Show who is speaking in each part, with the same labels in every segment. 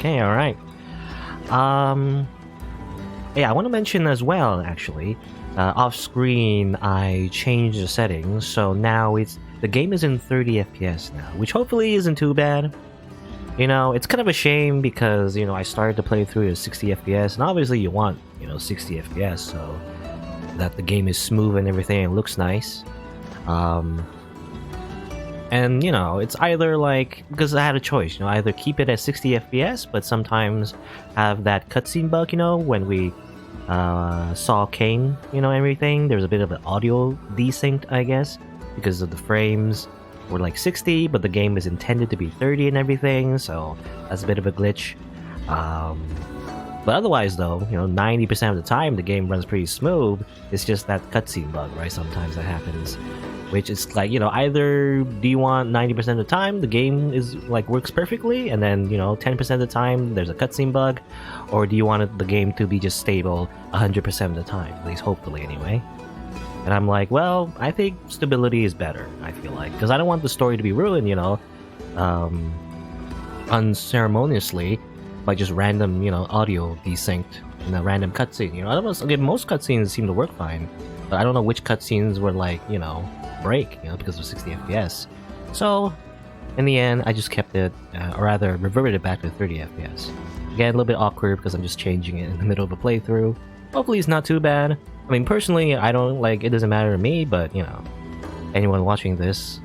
Speaker 1: Okay, alright. Yeah, I want to mention as well, actually, off screen I changed the settings, so now the game is in 30 FPS now, which hopefully isn't too bad. You know, it's kind of a shame because, you know, I started to play through at 60 FPS, and obviously you want, you know, 60 FPS so that the game is smooth and everything and looks nice. And, you know, it's either like, because I had a choice, you know, either keep it at 60 FPS, but sometimes have that cutscene bug, you know, when we saw Kane, you know, everything. There was a bit of an audio desync, I guess, because of the frames were like 60, but the game is intended to be 30 and everything, so that's a bit of a glitch. But otherwise, though, you know, 90% of the time the game runs pretty smooth. It's just that cutscene bug, right? Sometimes that happens, which is like, you know, either do you want 90% of the time the game is like works perfectly, and then, you know, 10% of the time there's a cutscene bug, or do you want the game to be just stable 100% of the time, at least hopefully anyway. And I'm like, well, I think stability is better, I feel like, because I don't want the story to be ruined, you know, unceremoniously by just random, you know, audio desynced in a random cutscene. You know, again, most cutscenes seem to work fine, but I don't know which cutscenes were like, you know, break, you know, because of 60 FPS. So, in the end, I just kept it, or rather, reverted it back to 30 FPS. Again, a little bit awkward because I'm just changing it in the middle of a playthrough. Hopefully, it's not too bad. I mean, personally, I don't like it. Doesn't matter to me, but you know, anyone watching this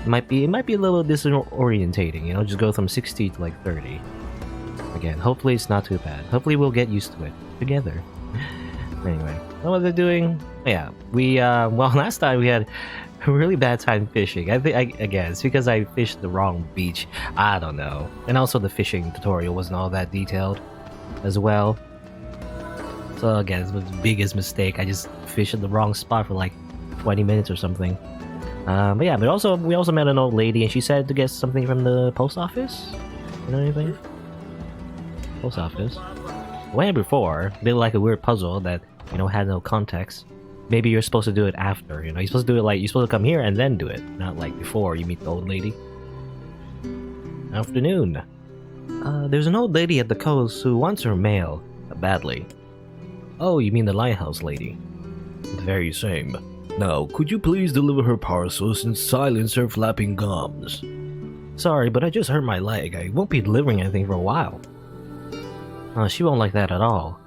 Speaker 1: it might be a little disorientating. You know, just go from 60 to like 30. Again, hopefully it's not too bad. Hopefully we'll get used to it together. Anyway, what was I doing? Yeah, we well, last time we had a really bad time fishing. I think again, it's because I fished the wrong beach. I don't know, and also the fishing tutorial wasn't all that detailed as well. So again, it was the biggest mistake. I just fished at the wrong spot for like 20 minutes or something. But yeah, we also met an old lady, and she said to get something from the post office. You know anything? Post office. Way before, they did like a weird puzzle that, you know, had no context. Maybe you're supposed to do it after. You know, you're supposed to do it like you're supposed to come here and then do it, not like before you meet the old lady. Afternoon. There's an old lady at the coast who wants her mail badly. Oh, you mean the lighthouse lady? The very same. Now, could you please deliver her parcels and silence her flapping gums? Sorry, but I just hurt my leg. I won't be delivering anything for a while. She won't like that at all.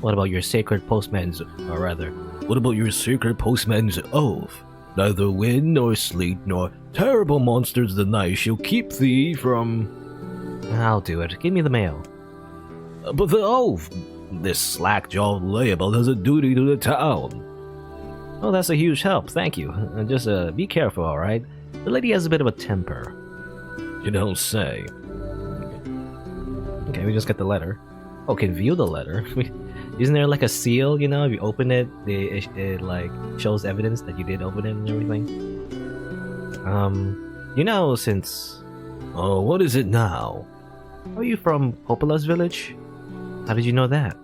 Speaker 1: What about your sacred postman's, or rather, what about your sacred postman's oath? Neither wind nor sleet nor terrible monsters the night shall keep thee from... I'll do it. Give me the mail. But the oath! This slack-jawed layable has a duty to the town. Oh, that's a huge help, thank you. Just be careful, alright? The lady has a bit of a temper. You don't say. Okay, we just get the letter. Oh, can view the letter. Isn't there like a seal, you know? If you open it, it like shows evidence that you did open it and everything. You know, since... Oh, what is it now? Are you from Popula's village? How did you know that?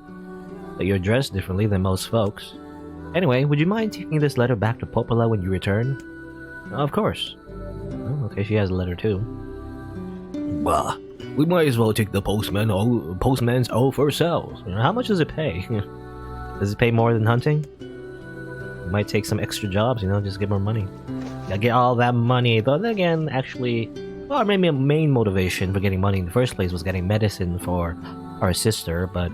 Speaker 1: That you're dressed differently than most folks. Anyway, would you mind taking this letter back to Popula when you return? Of course. Oh, okay, she has a letter too. Bah, we might as well take the postman's oath ourselves. You know, how much does it pay? Does it pay more than hunting? We might take some extra jobs, you know, just get more money. Gotta get all that money. But then again, actually, well, maybe a main motivation for getting money in the first place was getting medicine for our sister, but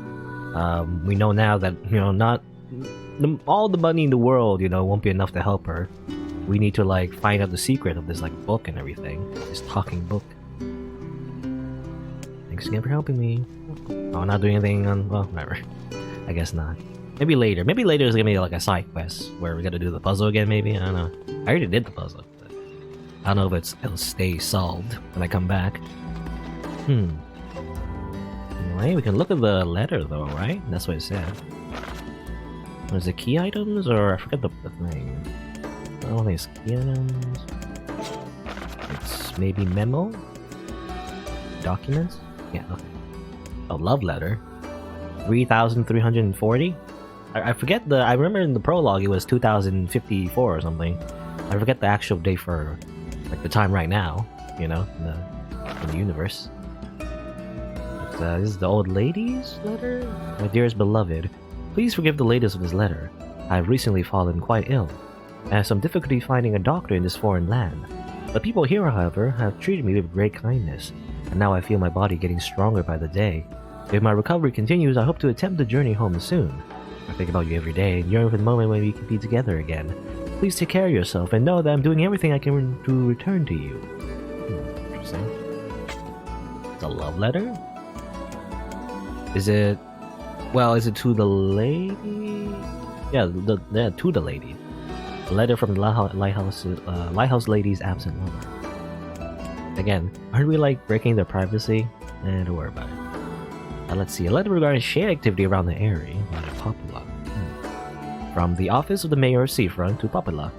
Speaker 1: we know now that, you know, not all the money in the world, you know, won't be enough to help her. We need to like find out the secret of this like book and everything, this talking book. Thanks again for helping me. Oh, not doing anything on, well, whatever. I guess not. Maybe later. Maybe later is gonna be like a side quest where we gotta do the puzzle again. Maybe, I don't know. I already did the puzzle, but I don't know if it'll stay solved when I come back. Anyway, we can look at the letter though, right? That's what it said. Was it key items, or I forget the thing. I don't think it's key items. It's maybe memo? Documents? Yeah, okay. A love letter. 3,340? I forget the... I remember in the prologue it was 2,054 or something. I forget the actual date for, like, the time right now, you know, in the universe. This is the old lady's letter? My dearest beloved, please forgive the latest of this letter. I have recently fallen quite ill. I have some difficulty finding a doctor in this foreign land. The people here, however, have treated me with great kindness, and now I feel my body getting stronger by the day. If my recovery continues, I hope to attempt the journey home soon. I think about you every day and yearn for the moment when we can be together again. Please take care of yourself and know that I'm doing everything I can to return to you. Interesting. It's a love letter? Is it... Well, is it to the lady? Yeah, to the lady. A letter from the lighthouse lady's absent lover. Again, aren't we like breaking their privacy? Don't worry about it. Let's see, a letter regarding shade activity around the area. Popula. From the office of the mayor of Seafront to Popula.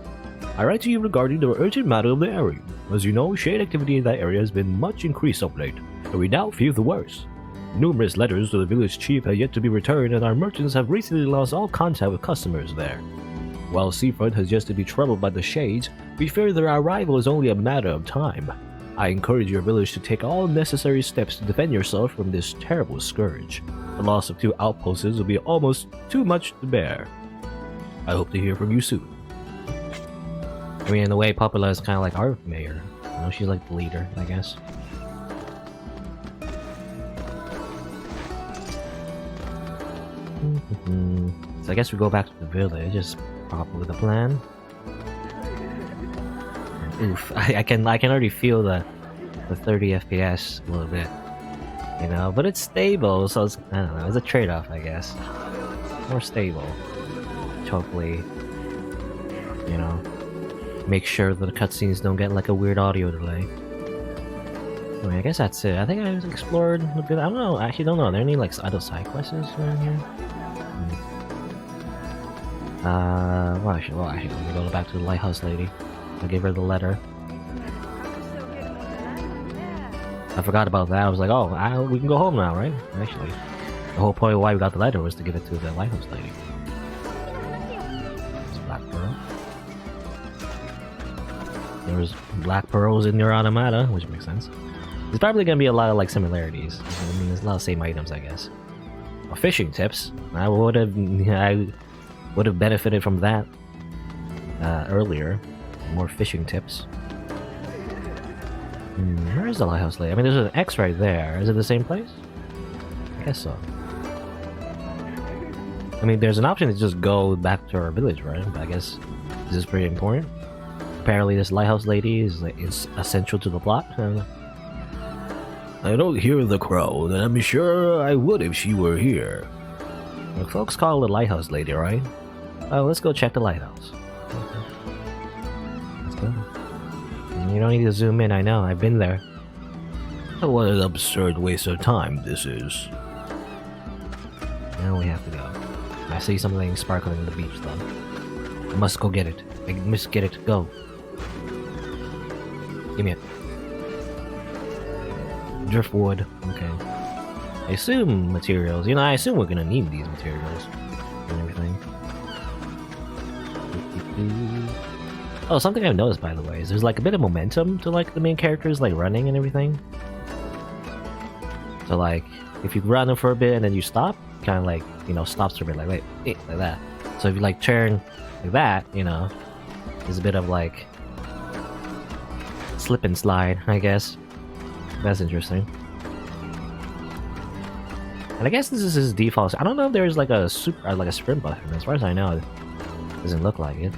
Speaker 1: I write to you regarding the urgent matter of the area. As you know, shade activity in that area has been much increased of late, and we now fear the worst. Numerous letters to the village chief have yet to be returned, and our merchants have recently lost all contact with customers there. While Seafront has yet to be troubled by the shades, we fear their arrival is only a matter of time. I encourage your village to take all necessary steps to defend yourself from this terrible scourge. The loss of 2 outposts will be almost too much to bear. I hope to hear from you soon. I mean, in a way, Popula is kind of like our mayor. You know, she's like the leader, I guess. So I guess we go back to the village. Is probably the plan. Oof, I can already feel the 30 FPS a little bit, you know, but it's stable, so it's, I don't know, it's a trade-off, I guess. More stable, which hopefully, you know, make sure that the cutscenes don't get like a weird audio delay. Anyway, I guess that's it. I think I explored a bit. I don't know. I actually don't know. Are there any like other side quests around here? Well, actually, let me go back to the lighthouse lady. I'll give her the letter. I forgot about that. I was like, oh, we can go home now, right? Actually, the whole point of why we got the letter was to give it to the lighthouse lady. It's Black Pearl. There was Black Pearls in your automata, which makes sense. There's probably gonna be a lot of like similarities. I mean, there's a lot of same items, I guess. Well, fishing tips. I would have benefited from that earlier. More fishing tips. Where is the lighthouse lady? I mean, there's an X right there. Is it the same place? I guess so. I mean, there's an option to just go back to our village, right? But I guess this is pretty important. Apparently, this lighthouse lady is like essential to the plot. I don't hear the crowd, and I'm sure I would if she were here. Well, folks call her the lighthouse lady, right? Let's go check the lighthouse. Let's go. You don't need to zoom in, I know, I've been there. What an absurd waste of time this is. Now we have to go. I see something sparkling on the beach though. I must go get it. I must get it. Go. Give me it. Driftwood. Okay. I assume materials. You know, I assume we're gonna need these materials and everything. Oh, something I've noticed, by the way, is there's like a bit of momentum to like the main characters like running and everything. So like, if you run them for a bit and then you stop, kind of like, you know, stops for a bit, like wait, like that. So if you like turn like that, you know, there's a bit of like slip and slide, I guess. That's interesting. And I guess this is his default. I don't know if there's like a sprint button. As far as I know, it doesn't look like it.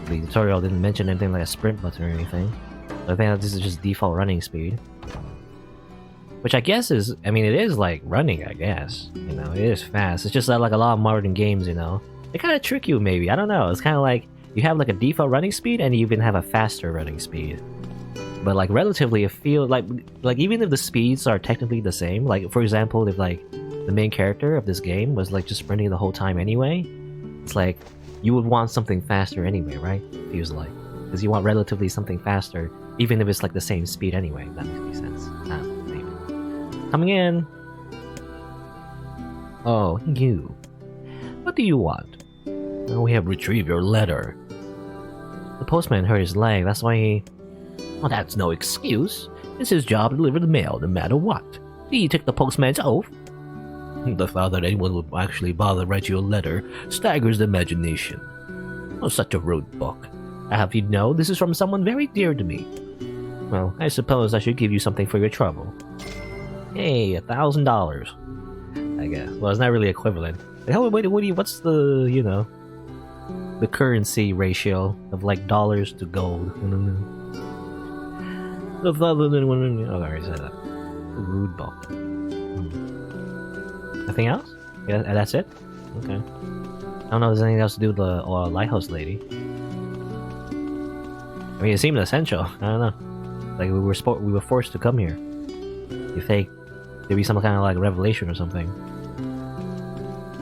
Speaker 1: The tutorial didn't mention anything like a sprint button or anything. So I think that this is just default running speed. Which I guess is, I mean, it is like running, I guess. You know, it is fast. It's just that like a lot of modern games, you know, they kind of trick you maybe. I don't know. It's kind of like you have like a default running speed and you even have a faster running speed. But like relatively, it feels like even if the speeds are technically the same, like for example, if like the main character of this game was like just sprinting the whole time anyway, it's like you would want something faster anyway, right? Feels like, because you want relatively something faster, even if it's like the same speed anyway. That makes any sense. Maybe. Coming in. Oh, you. What do you want? Oh, we have retrieved your letter. The postman hurt his leg. That's why he. Well, that's no excuse. It's his job to deliver the mail, no matter what. You took the postman's oath? The thought that anyone would actually bother write you a letter staggers the imagination. Oh, such a rude book. I have you know this is from someone very dear to me. Well, I suppose I should give you something for your trouble. Hey, $1,000. I guess. Well, it's not really equivalent. Hell, wait, what's the, you know, the currency ratio of like dollars to gold? Oh, I already said that. Rude book. Nothing else? Yeah, that's it? Okay. I don't know if there's anything else to do with the lighthouse lady. I mean, it seemed essential. I don't know. Like, we were forced to come here. You think there'd be some kind of like revelation or something.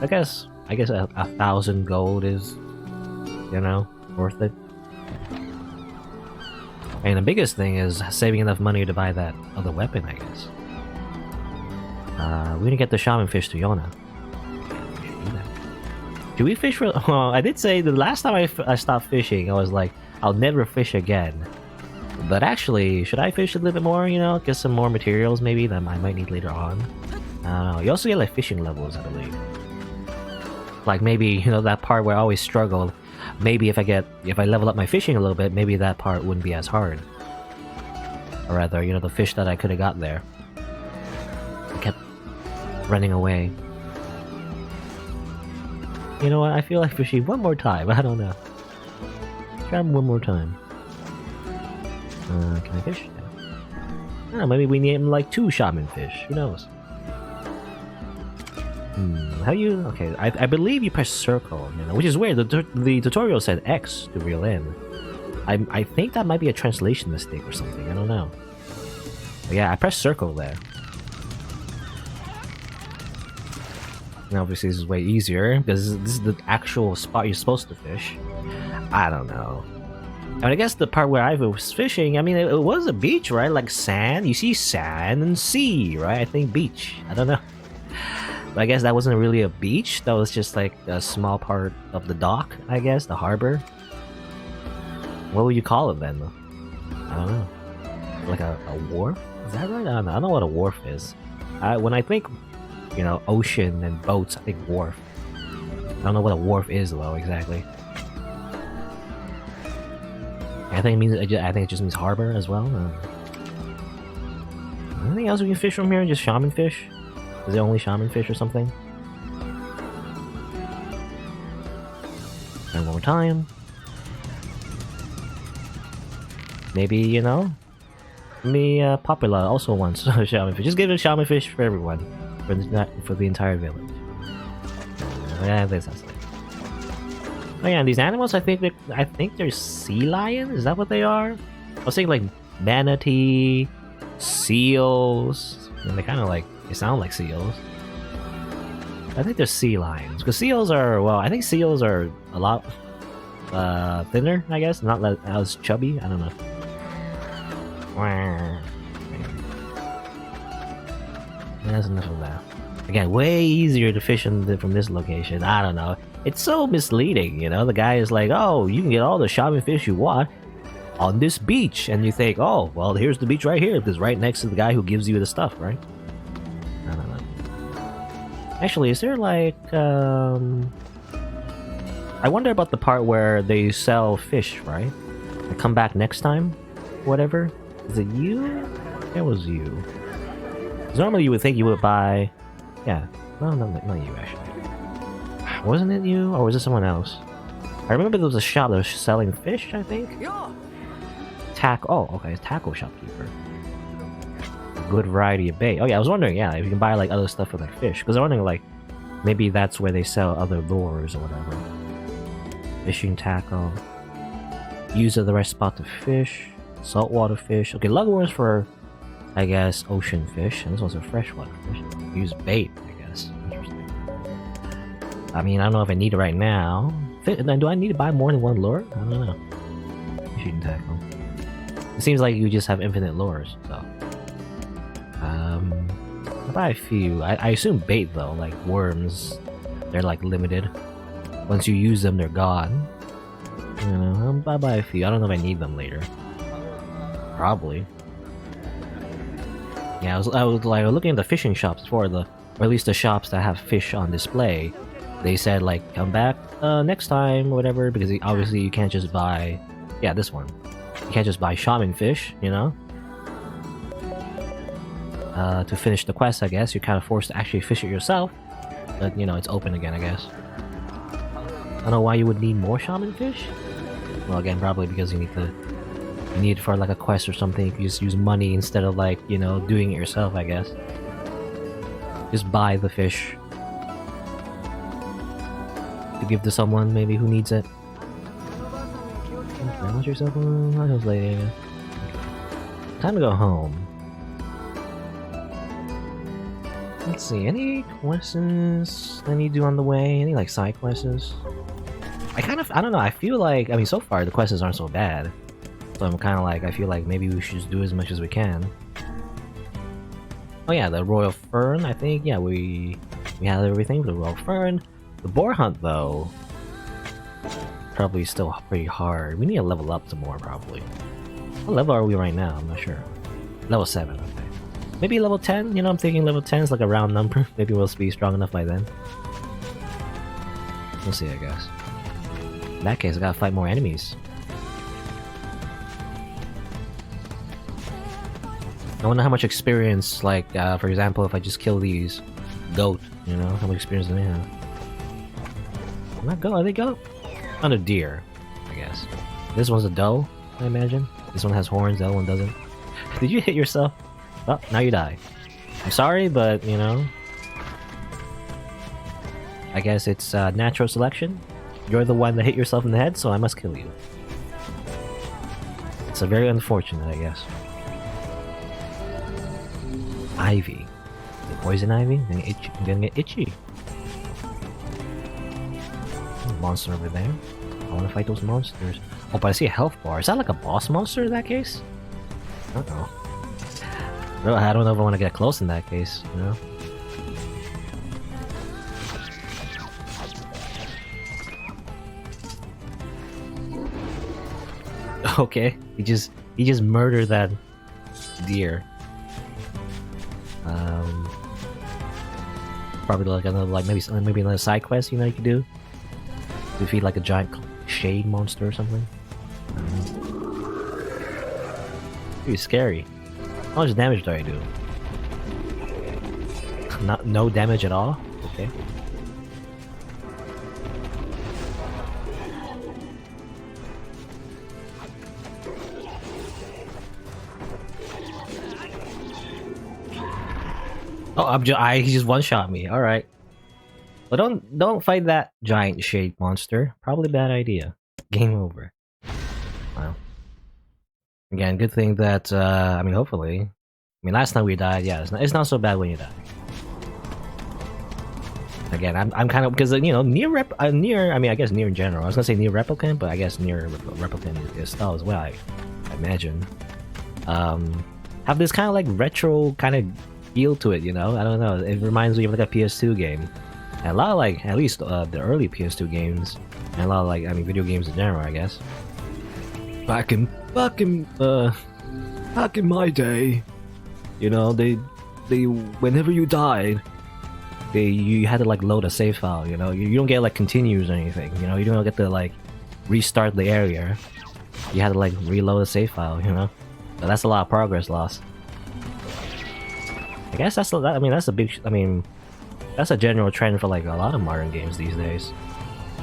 Speaker 1: I guess 1,000 gold is, you know, worth it. And the biggest thing is saving enough money to buy that other weapon, I guess. We're gonna get the shaman fish to Yonah. Do we fish for... Well, I did say the last time I stopped fishing, I was like, I'll never fish again. But actually, should I fish a little bit more, you know? Get some more materials, maybe, that I might need later on. I don't know. You also get, like, fishing levels, I believe. Like, maybe, you know, that part where I always struggle. Maybe if I level up my fishing a little bit, maybe that part wouldn't be as hard. Or rather, you know, the fish that I could have got there. I kept running away. You know what? I feel like fishing one more time. I don't know. Try them one more time. Can I fish? Yeah. I don't know, maybe we need like 2 shaman fish. Who knows? How you... Okay, I believe you press circle, you know, which is weird. The tutorial said X to reel in. I think that might be a translation mistake or something. I don't know. But yeah, I pressed circle there. And obviously this is way easier, because this is the actual spot you're supposed to fish. I don't know. I mean, I guess the part where I was fishing, I mean, it was a beach, right? Like sand. You see sand and sea, right? I think beach. I don't know. But I guess that wasn't really a beach. That was just like a small part of the dock, I guess, the harbor. What would you call it then? I don't know. Like a wharf? Is that right? I don't know. I don't know what a wharf is. When I think, you know, ocean and boats, I think wharf. I don't know what a wharf is though, exactly. I think it just means harbor as well. Anything else we can fish from here? Just shaman fish? Is it only shaman fish or something? And one more time. Maybe, you know, populate also wants shaman fish. Just give it a shaman fish for everyone, for the entire village. Yeah, that's it. Oh yeah, and these animals, I think they're sea lions. Is that what they are? I was thinking like manatee, seals, and they kind of like, they sound like seals. I think they're sea lions because seals are, well, I think seals are a lot thinner, I guess, not as chubby. I don't know. That's enough of that. Again, way easier to fish from this location. I don't know. It's so misleading, you know? The guy is like, oh, you can get all the shaman fish you want on this beach. And you think, oh, well, here's the beach right here, because right next to the guy who gives you the stuff, right? I don't know. Actually, is there like, I wonder about the part where they sell fish, right? They come back next time? Whatever? Is it you? It was you. Because normally you would think you would buy... Yeah. No, not you, actually. Wasn't it you? Or was it someone else? I remember there was a shop that was selling fish, I think? Oh, okay. Tackle shopkeeper. A good variety of bait. Oh yeah, I was wondering, yeah, if you can buy like other stuff for like fish. Because I'm wondering, like, maybe that's where they sell other lures or whatever. Fishing tackle. Use at the right spot to fish. Saltwater fish. Okay, lugworms for, I guess, ocean fish. And this one's a freshwater fish. Use bait, I guess. Interesting. I mean, I don't know if I need it right now. Do I need to buy more than one lure? I don't know. Fishing tackle. It seems like you just have infinite lures, so. I'll buy a few. I assume bait though, like worms. They're like limited. Once you use them, they're gone. You know, I'll buy a few. I don't know if I need them later. Probably. Yeah, I was like looking at the fishing shops before, or at least the shops that have fish on display. They said like come back next time or whatever, because obviously you can't just buy. Yeah, this one. You can't just buy shaman fish, you know. To finish the quest, I guess you're kind of forced to actually fish it yourself. But you know, it's open again, I guess. I don't know why you would need more shaman fish. Well, again, probably because you need it for like a quest or something. You can just use money instead of like, you know, doing it yourself, I guess. Just buy the fish to give to someone maybe who needs it. Balance yourself on. I was late. Time to go home. Let's see, any questions I need to do on the way? Any like side quests? I don't know, I feel like, I mean, so far the quests aren't so bad. So I'm kind of like, I feel like maybe we should just do as much as we can. Oh yeah, the Royal Fern, I think, yeah, we had everything for the Royal Fern. The Boar Hunt, though, probably still pretty hard. We need to level up some more, probably. What level are we right now? I'm not sure. Level 7, okay. Maybe level 10? You know, I'm thinking level 10 is like a round number. Maybe we'll be strong enough by then. We'll see, I guess. In that case, I gotta fight more enemies. I wonder how much experience, like, for example, if I just kill these goat, you know, how much experience do they have? Not goat, are they goat? On a deer, I guess. This one's a doe, I imagine. This one has horns, the other one doesn't. Did you hit yourself? Oh, now you die. I'm sorry, but, you know, I guess it's natural selection. You're the one that hit yourself in the head, so I must kill you. It's a very unfortunate, I guess. Ivy. The poison ivy? I'm gonna get itchy. Monster over there. I wanna fight those monsters. Oh, but I see a health bar. Is that like a boss monster in that case? Uh-oh. I don't know if I want to get close in that case, you know? Okay, he just murdered that deer. Probably like another, like maybe another side quest, you know, you could do. Defeat like a giant shade monster or something. Pretty scary. How much damage do I do? No damage at all? Okay. Oh, he just one-shot me. All right. Well, don't fight that giant shade monster. Probably a bad idea. Game over. Wow. Again, good thing that I mean, hopefully. I mean, last time we died, yeah, it's not so bad when you die. Again, I'm kind of, because you know, NieR. I mean, I guess NieR in general. I was gonna say NieR Replicant, but I guess NieR Replicant is style as well. I imagine. Have this kind of like retro kind of feel to it, you know? I don't know. It reminds me of like a PS2 game. And a lot of like, at least the early PS2 games, and a lot of like, I mean, video games in general, I guess. Back in my day, you know, they whenever you died, you had to like load a save file, you know? You don't get like continues or anything, you know? You don't get to like restart the area. You had to like reload a save file, you know? So that's a lot of progress lost. I guess that's a big, I mean, that's a general trend for like a lot of modern games these days,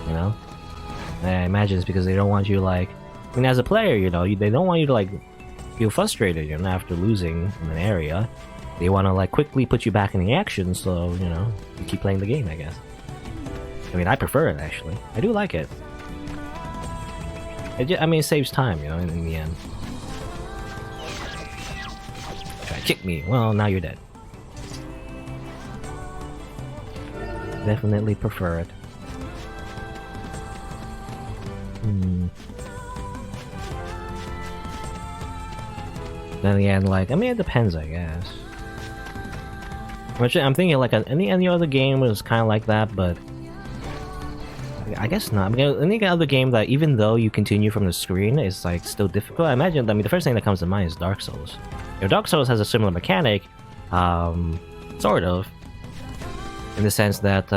Speaker 1: you know? And I imagine it's because they don't want you like, I mean, as a player, you know, they don't want you to like feel frustrated, you know, after losing in an area. They want to like quickly put you back in the action, so you know, you keep playing the game, I guess. I mean, I prefer it actually. I do like it. I mean, it saves time, you know, in the end. Try to kick me. Well, now you're dead. Definitely prefer it. Then again, like, I mean, it depends, I guess. Which I'm thinking, like, any other game was kind of like that, but I guess not. I mean, any other game that, even though you continue from the screen, is like still difficult. I imagine. I mean, the first thing that comes to mind is Dark Souls. If Dark Souls has a similar mechanic, Sort of. In the sense that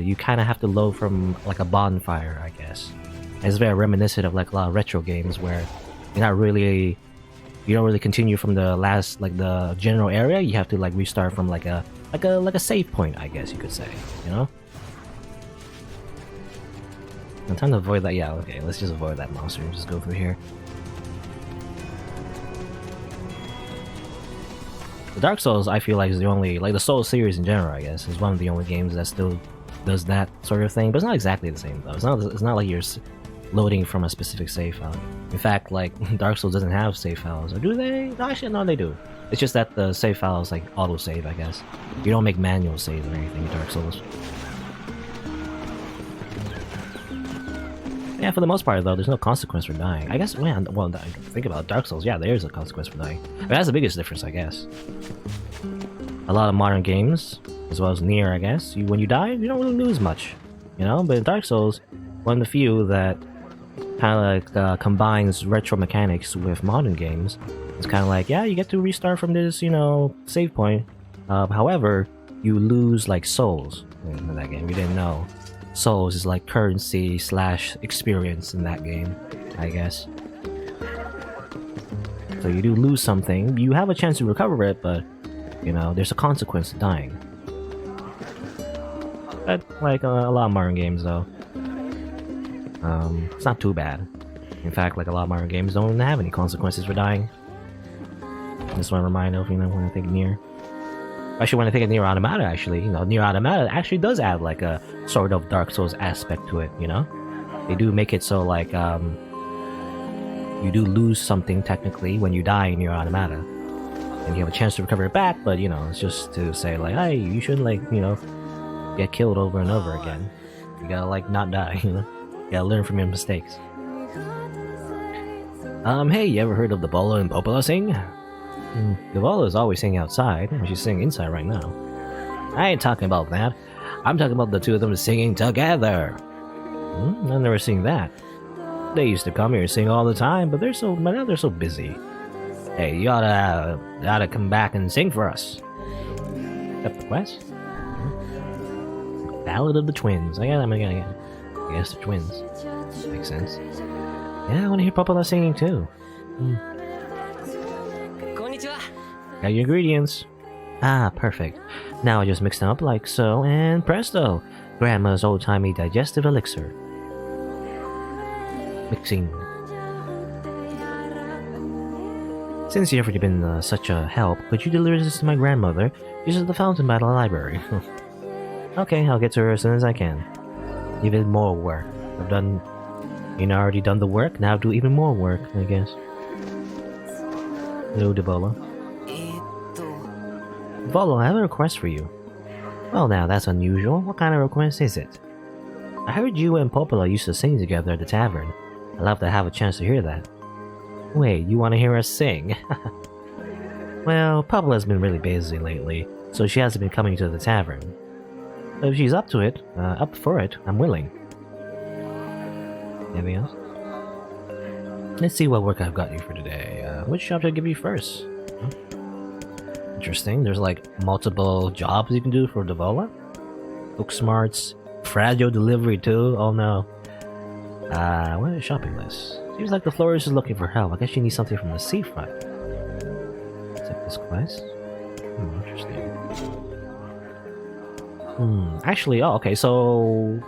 Speaker 1: you kind of have to load from like a bonfire, I guess. And it's very reminiscent of like a lot of retro games where you don't really continue from the last, like the general area. You have to like restart from like a save point, I guess you could say. You know. I'm trying to avoid that. Yeah, okay. Let's just avoid that monster and just go through here. The Dark Souls, I feel like, is the only, like the Souls series in general, I guess, is one of the only games that still does that sort of thing. But it's not exactly the same though. It's not like you're loading from a specific save file. In fact, like Dark Souls doesn't have save files, or do they? No, actually, no, they do. It's just that the save files like auto save, I guess. You don't make manual saves or anything in Dark Souls. Yeah, for the most part though, there's no consequence for dying. I guess, well, think about Dark Souls, yeah, there is a consequence for dying. But that's the biggest difference, I guess. A lot of modern games, as well as NieR, I guess, when you die, you don't really lose much. You know, but in Dark Souls, one of the few that kind of like combines retro mechanics with modern games. It's kind of like, yeah, you get to restart from this, you know, save point. However, you lose like souls in that game. You didn't know. Souls is like currency / experience in that game, I guess. So you do lose something. You have a chance to recover it, but you know there's a consequence to dying. But like a lot of modern games, though, it's not too bad. In fact, like a lot of modern games don't have any consequences for dying. Just want to remind of, you know, when I think NieR. Actually, when I think of NieR Automata, actually, you know, NieR Automata actually does add like a sort of Dark Souls aspect to it, you know? They do make it so like, you do lose something technically when you die in NieR Automata. And you have a chance to recover it back, but you know, it's just to say like, hey, you shouldn't like, you know, get killed over and over again. You gotta like not die, you know? You gotta learn from your mistakes. Hey, you ever heard of the Bolo and Popola sing? The Bolo is always singing outside, and she's singing inside right now. I ain't talking about that. I'm talking about the two of them singing together. I've never seen that. They used to come here and sing all the time, but now they're so busy. Hey, you oughta come back and sing for us. Accept the quest? Ballad of the Twins. I guess the twins. Makes sense. Yeah, I want to hear Popola singing too. Got your ingredients. Ah, perfect. Now I just mix them up like so, and presto! Grandma's old-timey digestive elixir. Mixing. Since you've already been such a help, could you deliver this to my grandmother? She's at the fountain by the library. Okay, I'll get to her as soon as I can. Even more work. Already done the work, now do even more work, I guess. Hello, Debola. Volo, I have a request for you. Well now, that's unusual. What kind of request is it? I heard you and Popola used to sing together at the tavern. I'd love to have a chance to hear that. Wait, you want to hear us sing? Well, Popola's been really busy lately, so she hasn't been coming to the tavern. But if she's up for it, I'm willing. Anything else? Let's see what work I've got you for today. Which job should I give you first? Interesting. There's like multiple jobs you can do for Devola. Book smarts, fragile delivery too. Oh no. What is the shopping list? Seems like the florist is looking for help. I guess she needs something from the seafront. Accept this quest. Interesting. Actually, oh, okay. So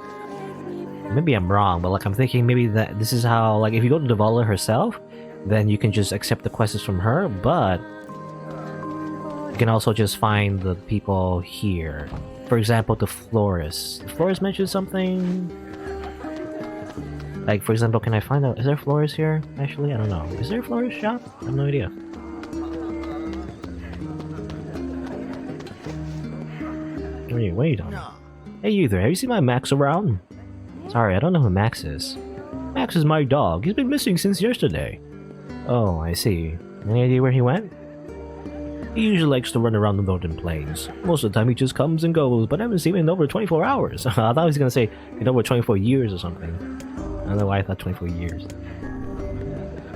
Speaker 1: maybe I'm wrong, but like I'm thinking maybe that this is how, like, if you go to Devola herself, then you can just accept the quests from her, but you can also just find the people here. For example, the florist. The florist mentioned something. Like, for example, can I find out? Is there a florist here? Actually, I don't know. Is there a florist shop? I have no idea. Wait on. Hey, you there? Have you seen my Max around? Sorry, I don't know who Max is. Max is my dog. He's been missing since yesterday. Oh, I see. Any idea where he went? He usually likes to run around the northern plains. Most of the time he just comes and goes, but I haven't seen him in over 24 hours. I thought he was gonna say in over 24 years or something. I don't know why I thought 24 years.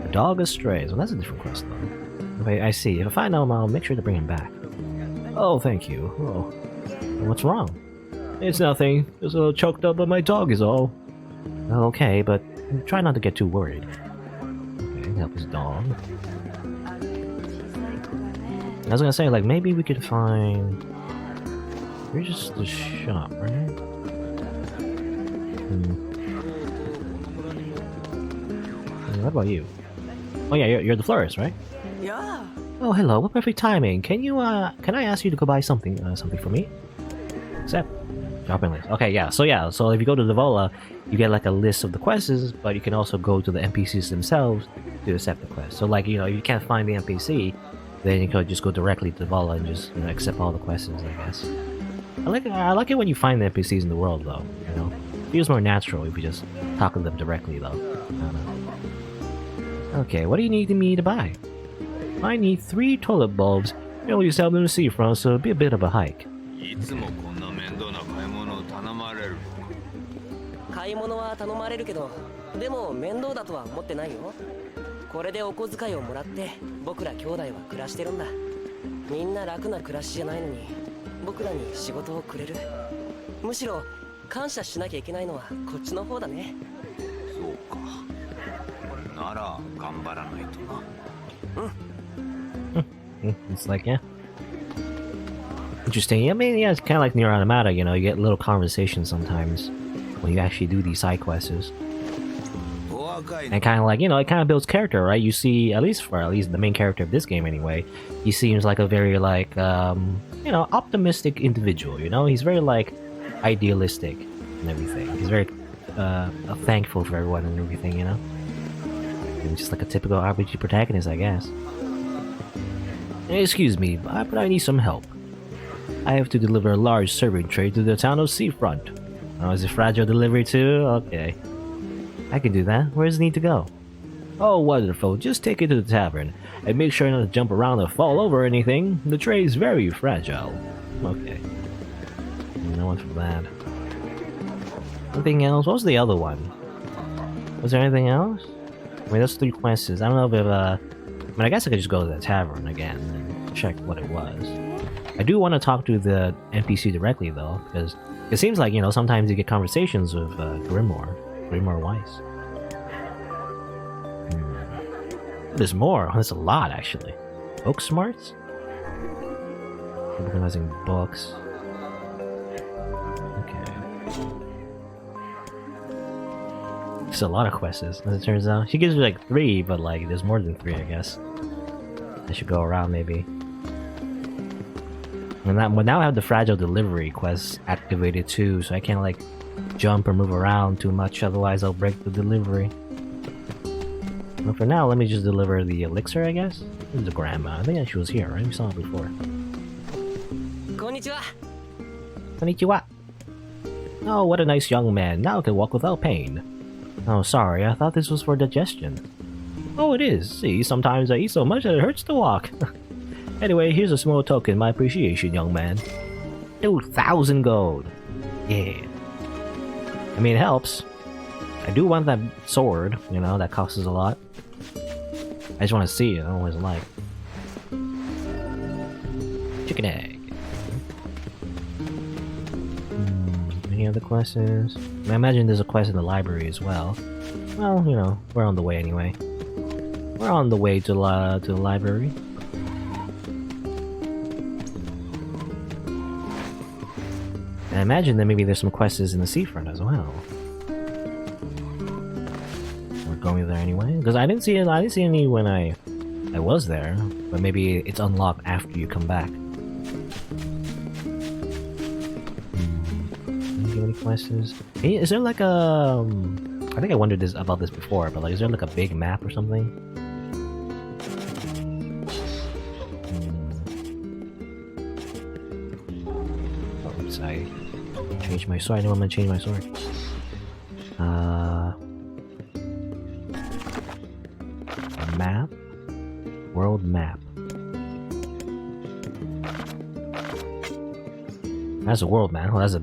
Speaker 1: A dog astrays. Well, that's a different quest though. Okay, I see. If I find him, I'll make sure to bring him back. Oh, thank you. Oh, what's wrong? It's nothing. Just a little choked up by my dog is all. Okay, but try not to get too worried. Okay, help his dog. I was gonna say, like, maybe we could find... You're just the shop, right? What about you? Oh yeah, you're the florist, right?
Speaker 2: Yeah.
Speaker 1: Oh, hello. What perfect timing. Can I ask you to go buy something for me? Accept. Shopping list. Okay, yeah. So if you go to the Vola, you get like a list of the quests, but you can also go to the NPCs themselves to accept the quest. So like, if you can't find the NPC, then you could just go directly to the Vola and just accept all the quests, I guess. I like it when you find the NPCs in the world, though. It feels more natural if you just talk to them directly, though. I don't know. Okay, what do you need me to buy? I need 3 toilet bulbs. You only sell them to the seafront, so it'll be a bit of a hike.
Speaker 2: 買い物は頼まれるけど、でも面倒だとは思ってないよ。これでお小遣いをもらって僕ら兄弟は暮らしてるんだ。みんな楽な暮らしじゃないのに僕らに仕事をくれる。むしろ感謝しなきゃいけないのはこっちの方だね。
Speaker 3: そうか。なら頑張らないとな。
Speaker 1: It's like, yeah. Interesting. I mean, yeah, it's kind of like NieR Automata, you get little conversations sometimes when you actually do these side quests. And kind of like, it kind of builds character, right? You see, at least the main character of this game anyway, he seems like a very, like, optimistic individual, He's very, like, idealistic and everything. He's very thankful for everyone and everything, And just like a typical RPG protagonist, I guess. Excuse me, but I need some help. I have to deliver a large serving tray to the town of Seafront. Oh, is it fragile delivery too? Okay. I can do that. Where does it need to go? Oh, wonderful. Just take it to the tavern. And make sure not to jump around or fall over anything. The tray is very fragile. Okay. No one for that. Anything else? What was the other one? Was there anything else? I mean, those 3 quests. I don't know if I guess I could just go to the tavern again and check what it was. I do want to talk to the NPC directly, though, because it seems like, sometimes you get conversations with Grimoire Weiss. There's more. There's a lot, actually. Book smarts? Organizing books. Okay. There's a lot of quests, as it turns out. She gives me like 3, but like there's more than 3, I guess. I should go around maybe. And now I have the fragile delivery quest activated too, so I can't like jump or move around too much, otherwise I'll break the delivery. But for now, let me just deliver the elixir, I guess. This is the grandma. I think she was here, right? We saw her before.
Speaker 2: Konnichiwa.
Speaker 1: Konnichiwa. Oh, what a nice young man. Now I can walk without pain. Oh, sorry. I thought this was for digestion. Oh, it is. See, sometimes I eat so much that it hurts to walk. Anyway, here's a small token, my appreciation, young man. 2,000 gold. Yeah. I mean, it helps. I do want that sword, that costs a lot. I just want to see it. I don't know what it's like. Chicken egg. Any other quests? I imagine there's a quest in the library as well. Well, we're on the way anyway. We're on the way to the library. I imagine that maybe there's some quests in the seafront as well. We're going there anyway, because I didn't see any when I was there, but maybe it's unlocked after you come back. Any quests? Is there like a? I think I wondered about this before, but like, is there like a big map or something? Oops, I changed my sword. I know I'm gonna change my sword. Map? World map. That's a world map. Well, that's the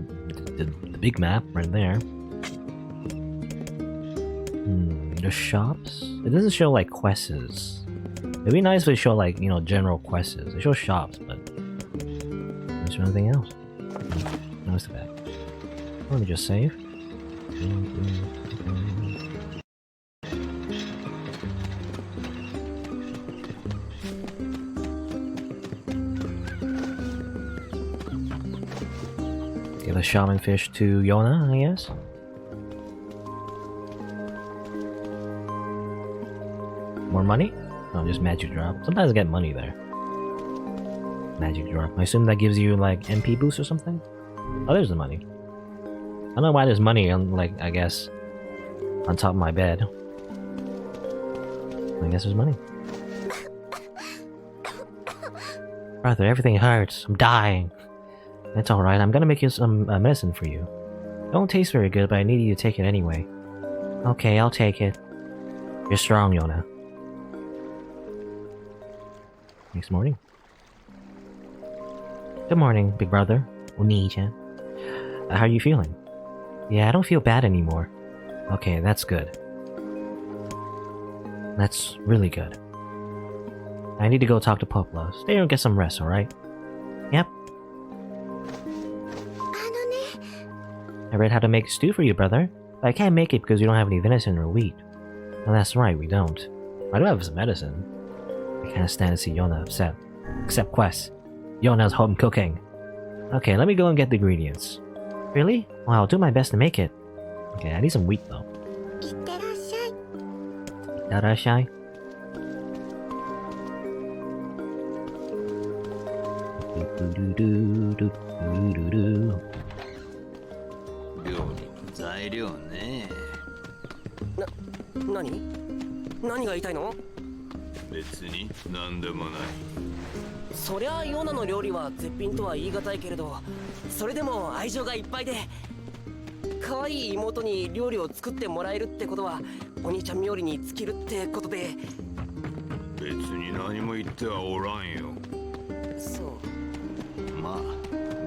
Speaker 1: big map right there. There's shops? It doesn't show like quests. It'd be nice if it showed like, general quests. It shows shops, but Is there anything else? No, it's the back. Let me just save. Give a shaman fish to Yonah, I guess. More money? No, just magic drop. Sometimes I get money there. Magic drop. I assume that gives you like MP boost or something? Oh, there's the money. I don't know why there's money on, like, I guess, on top of my bed. I guess there's money. Brother, everything hurts. I'm dying. That's alright, I'm gonna make you some medicine for you. Don't taste very good, but I need you to take it anyway. Okay, I'll take it. You're strong, Yonah. Next morning. Good morning, big brother. Oni-chan. How are you feeling? Yeah, I don't feel bad anymore. Okay, that's good. That's really good. I need to go talk to Popla. Stay here and get some rest, alright? Yep. I read how to make stew for you, brother. But I can't make it because you don't have any venison or wheat. Well, that's right, we don't. I do have some medicine. I can't stand to see Yonah upset. Except Quest. Yonah's home cooking. Okay, let me go and get the ingredients. Really? Well, I'll do my best to make it. Okay, I need some wheat though. Itterashai.
Speaker 2: 何が言いたいの？
Speaker 3: 別に何でもない。
Speaker 2: そりゃヨナの料理は絶品とは言い難いけれど、それでも愛情がいっぱいで、可愛い妹に料理を作ってもらえるってことはお兄ちゃん冥利に尽きるってことで。
Speaker 3: 別に何も言ってはおらんよ。
Speaker 2: そう。
Speaker 3: まあ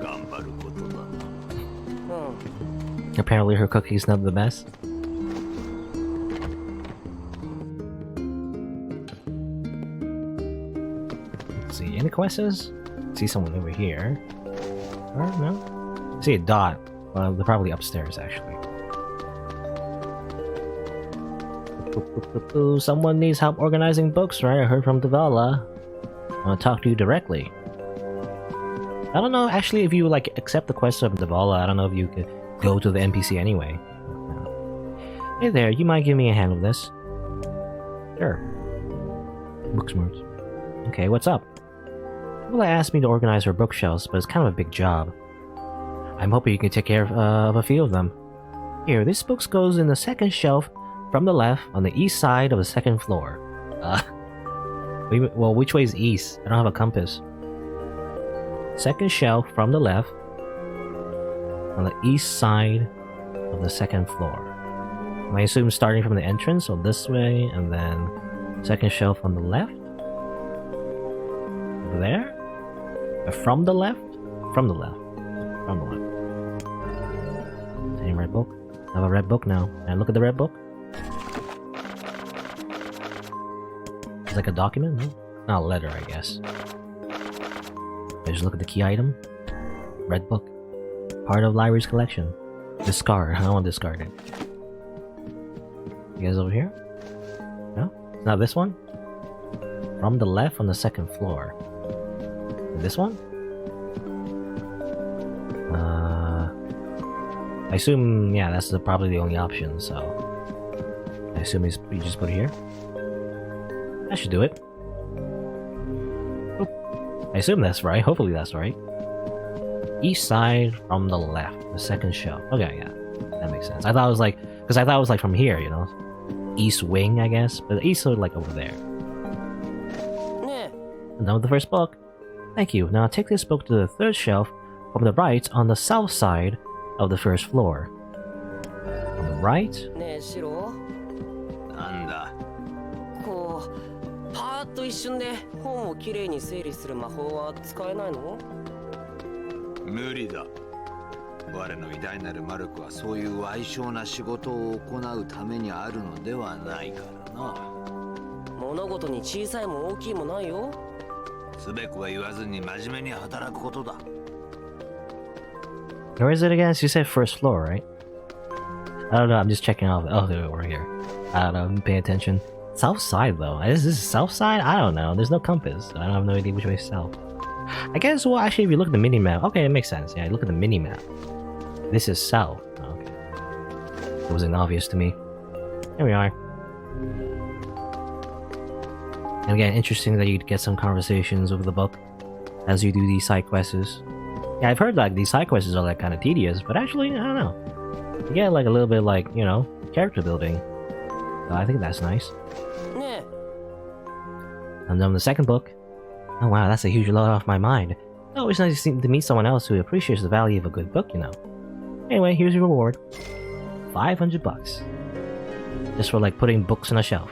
Speaker 3: 頑張ることだな。
Speaker 1: Apparently her cookie's not the best. Let's see, any quests? See someone over here. Or no? I see a dot. Well, they're probably upstairs actually. Someone needs help organizing books, right? I heard from Devala. I want to talk to you directly. I don't know actually if you like accept the quest of Devala. I don't know if you could go to the NPC anyway. Hey there, you might give me a hand with this? Sure. Booksmarts. Okay, what's up? Well, asked me to organize her bookshelves, but it's kind of a big job. I'm hoping you can take care of a few of them. Here, this book goes in the second shelf from the left on the east side of the second floor. Well, which way is east? I don't have a compass. Second shelf from the left on the east side of the second floor. I assume starting from the entrance, so this way, and then second shelf on the left? Over there? From the left? From the left. From the left. Same red book. I have a red book now. Can I look at the red book? It's like a document? No? Not a letter, I guess. I just look at the key item. Red book. Part of library's collection. Discard. I don't want to discard it. You guys over here? No? It's not this one? From the left on the second floor. This one? I assume, yeah, that's probably the only option, so... I assume you just put it here? That should do it. Oop. I assume that's right, hopefully that's right. East side from the left, the second shelf. Okay, yeah, that makes sense. I thought it was like, because I thought it was like from here, you know? East wing, I guess, but east is like over there. I'm done with the first book. Thank you. Now take this book to the third shelf from the right on the south side of the first floor. On the right?
Speaker 3: なんだ。
Speaker 2: こう、パーッと一瞬で本をきれいに整理する魔法は使えないの？
Speaker 3: 無理だ。我の偉大なるマルクはそういう矮小な仕事を行うためにあるのではないからな。
Speaker 2: 物事に小さいも大きいもないよ。
Speaker 3: すべくは言わずに真面目に働くことだ。
Speaker 1: Where is it again? You said first floor, right? I don't know, I'm just checking out. Oh, over here. I don't know, I'm paying attention. South side, though. Is this south side? I don't know. There's no compass. I don't have no idea which way is south. I guess, well, actually, if you look at the mini-map... Okay, it makes sense. Yeah, look at the mini-map. This is south. Oh, okay. It wasn't obvious to me. Here we are. And again, interesting that you get some conversations over the book as you do these side quests. Yeah, I've heard like these side quests are like kind of tedious, but actually, I don't know. You get like a little bit like, you know, character building. So I think that's nice.
Speaker 2: Yeah.
Speaker 1: And then the second book. Oh wow, that's a huge load off my mind. Oh, it's nice to meet someone else who appreciates the value of a good book, you know. Anyway, here's your reward. 500 bucks. Just for like putting books on a shelf.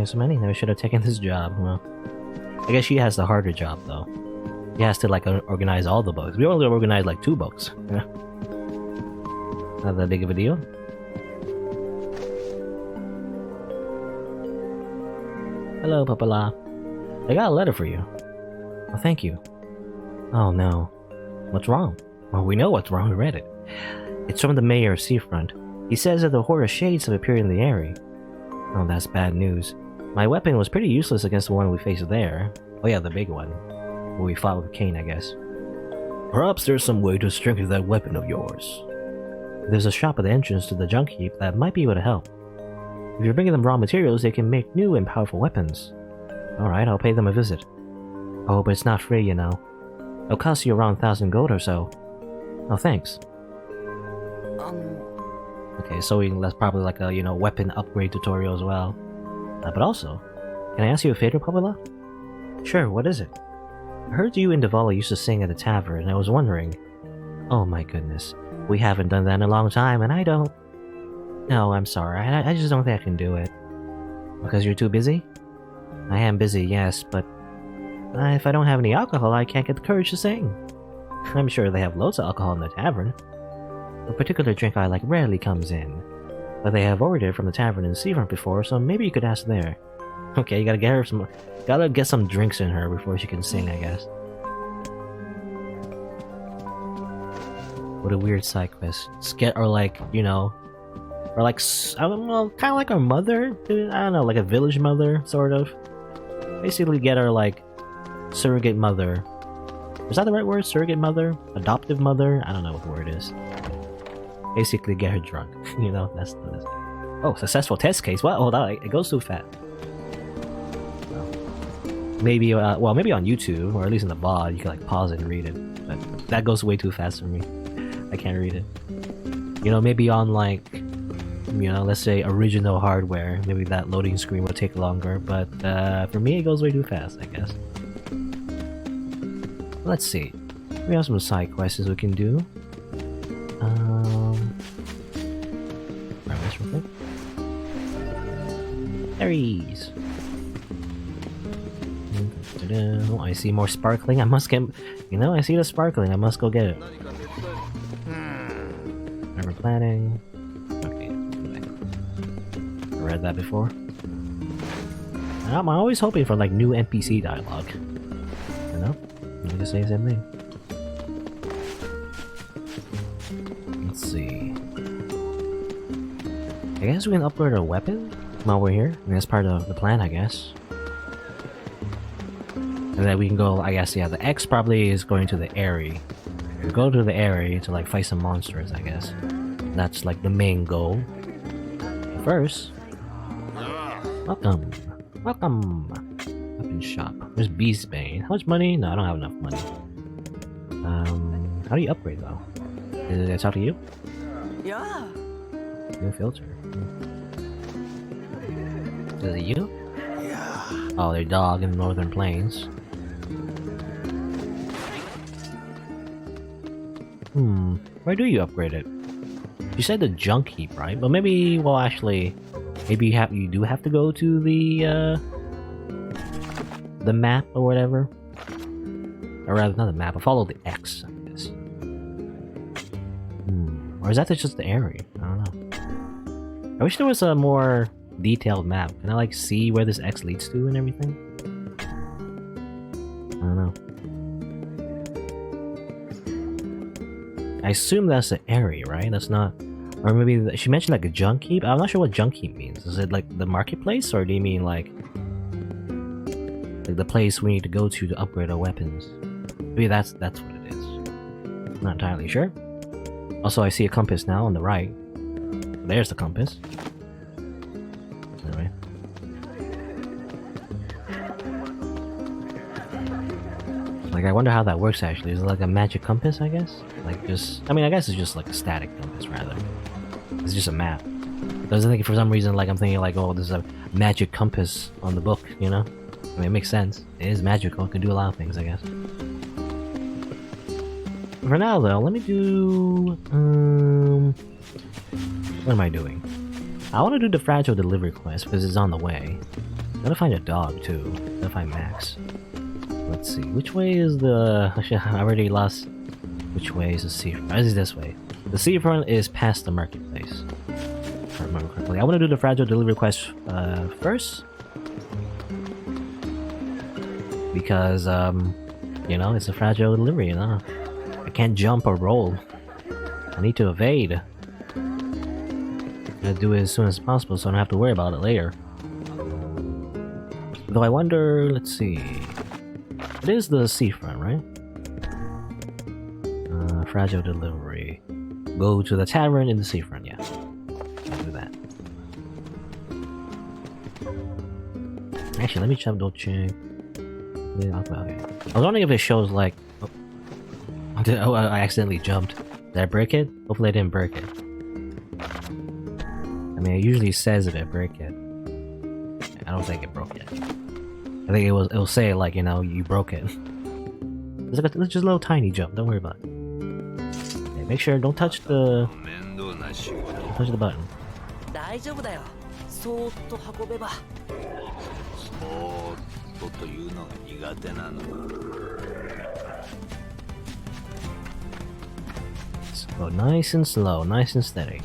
Speaker 1: There's so many. I should have taken this job. Well, I guess she has the harder job though. She has to like organize all the books. We only organize like 2 books. Yeah. Not that big of a deal. Hello, Papala. I got a letter for you. Oh, thank you. Oh no. What's wrong? Well, we know what's wrong. We read it. It's from the mayor of Seafront. He says that the horde of shades have appeared in the area. Oh, that's bad news. My weapon was pretty useless against the one we faced there. Oh yeah, the big one. Where we fought with Kainé, I guess. Perhaps there's some way to strengthen that weapon of yours. There's a shop at the entrance to the junk heap that might be able to help. If you're bringing them raw materials, they can make new and powerful weapons. Alright, I'll pay them a visit. Oh, but it's not free, you know. It'll cost you around 1,000 gold or so. Oh, thanks. Okay, so that's probably like a, you know, weapon upgrade tutorial as well. But also, can I ask you a favor, Pabula? Sure, what is it? I heard you and Devala used to sing at the tavern, and I was wondering... Oh my goodness, we haven't done that in a long time, and I don't... No, I'm sorry, I just don't think I can do it. Because you're too busy? I am busy, yes, but... if I don't have any alcohol, I can't get the courage to sing. I'm sure they have loads of alcohol in the tavern. A particular drink I like rarely comes in. But they have ordered from the tavern in Seafront before, so maybe you could ask there. Okay, you gotta get her some... Gotta get some drinks in her before she can sing, I guess. What a weird side quest. Just get her, like, you know... Or like, I don't know, kind of like our mother? I don't know, like a village mother, sort of. Basically get her, like, surrogate mother. Is that the right word? Surrogate mother? Adoptive mother? I don't know what the word is. Basically get her drunk. You know, that's... Oh, successful test case. What? Hold on, it goes too fast. Maybe, well, maybe on YouTube, or at least in the VOD, you can like pause it and read it. But that goes way too fast for me. I can't read it. You know, maybe on like, you know, let's say original hardware, maybe that loading screen would take longer, but for me it goes way too fast, I guess. Let's see. We have some side quests we can do. Grab this real quick. Berries! Oh, I see more sparkling. I must get... You know, I see the sparkling. I must go get it. Remember planning. Okay. I read that before. I'm always hoping for, like, new NPC dialogue. You know? You can just say the same thing. Let's see. I guess we can upgrade our weapon while we're here. I mean, that's part of the plan, I guess. And then we can go, I guess, yeah, the X probably is going to the area. We go to the area to, like, fight some monsters, I guess. That's, like, the main goal. But first... Welcome! Welcome! Weapon shop. There's Beastbane. How much money? No, I don't have enough money. How do you upgrade, though? Did I talk to you?
Speaker 2: Yeah.
Speaker 1: New filter. Is it you?
Speaker 2: Yeah.
Speaker 1: Oh, they're dog in the Northern Plains. Where do you upgrade it? You said the junk heap, right? But maybe, well, actually, maybe you do have to go to the map or whatever. Or rather, not the map, but follow the X, I guess. Or is that just the area? I don't know. I wish there was a more detailed map. Can I, like, see where this X leads to and everything? I don't know. I assume that's an area, right? That's not... Or maybe she mentioned like a junk heap. I'm not sure what junk heap means. Is it like the marketplace, or do you mean like the place we need to go to upgrade our weapons? Maybe that's what it is. Not entirely sure. Also, I see a compass now on the right. There's the compass. Anyway. Like, I wonder how that works actually. Is it like a magic compass, I guess? Like, just... I mean, I guess it's just like a static compass, rather. It's just a map. I was thinking for some reason, like, I'm thinking like, oh, there's a magic compass on the book, you know? I mean, it makes sense. It is magical. It can do a lot of things, I guess. For now, though, let me do... What am I doing? I want to do the fragile delivery quest because it's on the way. I'm gonna find a dog, too. I'm gonna find Max. Let's see. Which way is the... Actually, I already lost... Which way is the seafront? This is this way. The seafront is past the marketplace. If I remember correctly. I want to do the fragile delivery quest first. Because, you know, it's a fragile delivery, you know? I can't jump or roll. I need to evade. I'm gonna do it as soon as possible so I don't have to worry about it later. Though I wonder... Let's see... It is the seafront, right? Fragile delivery. Go to the tavern in the seafront, yeah. I'll do that. Actually, let me double check. Yeah, okay. I was wondering if it shows like... Oh, I accidentally jumped. Did I break it? Hopefully I didn't break it. I mean, it usually says if I break it. I don't think it broke it. I think it'll say like, you know, you broke it. It's just a little tiny jump, don't worry about it. Okay, make sure, don't touch the... Don't touch the button. So nice and slow, nice and steady.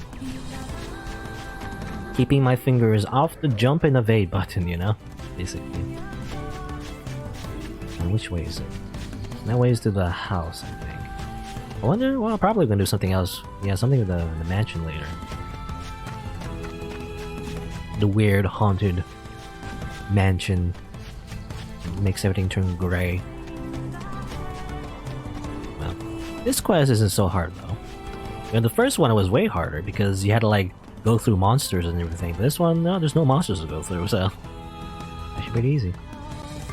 Speaker 1: Keeping my fingers off the jump and evade button, you know? Basically. And which way is it? That way is to the house, I think. I wonder, well, I'm probably gonna do something else. Yeah, something with the mansion later. The weird, haunted mansion makes everything turn gray. Well, this quest isn't so hard, though. You know, the first one was way harder because you had to, like, go through monsters and everything. But this one, no, there's no monsters to go through, so... Actually pretty easy.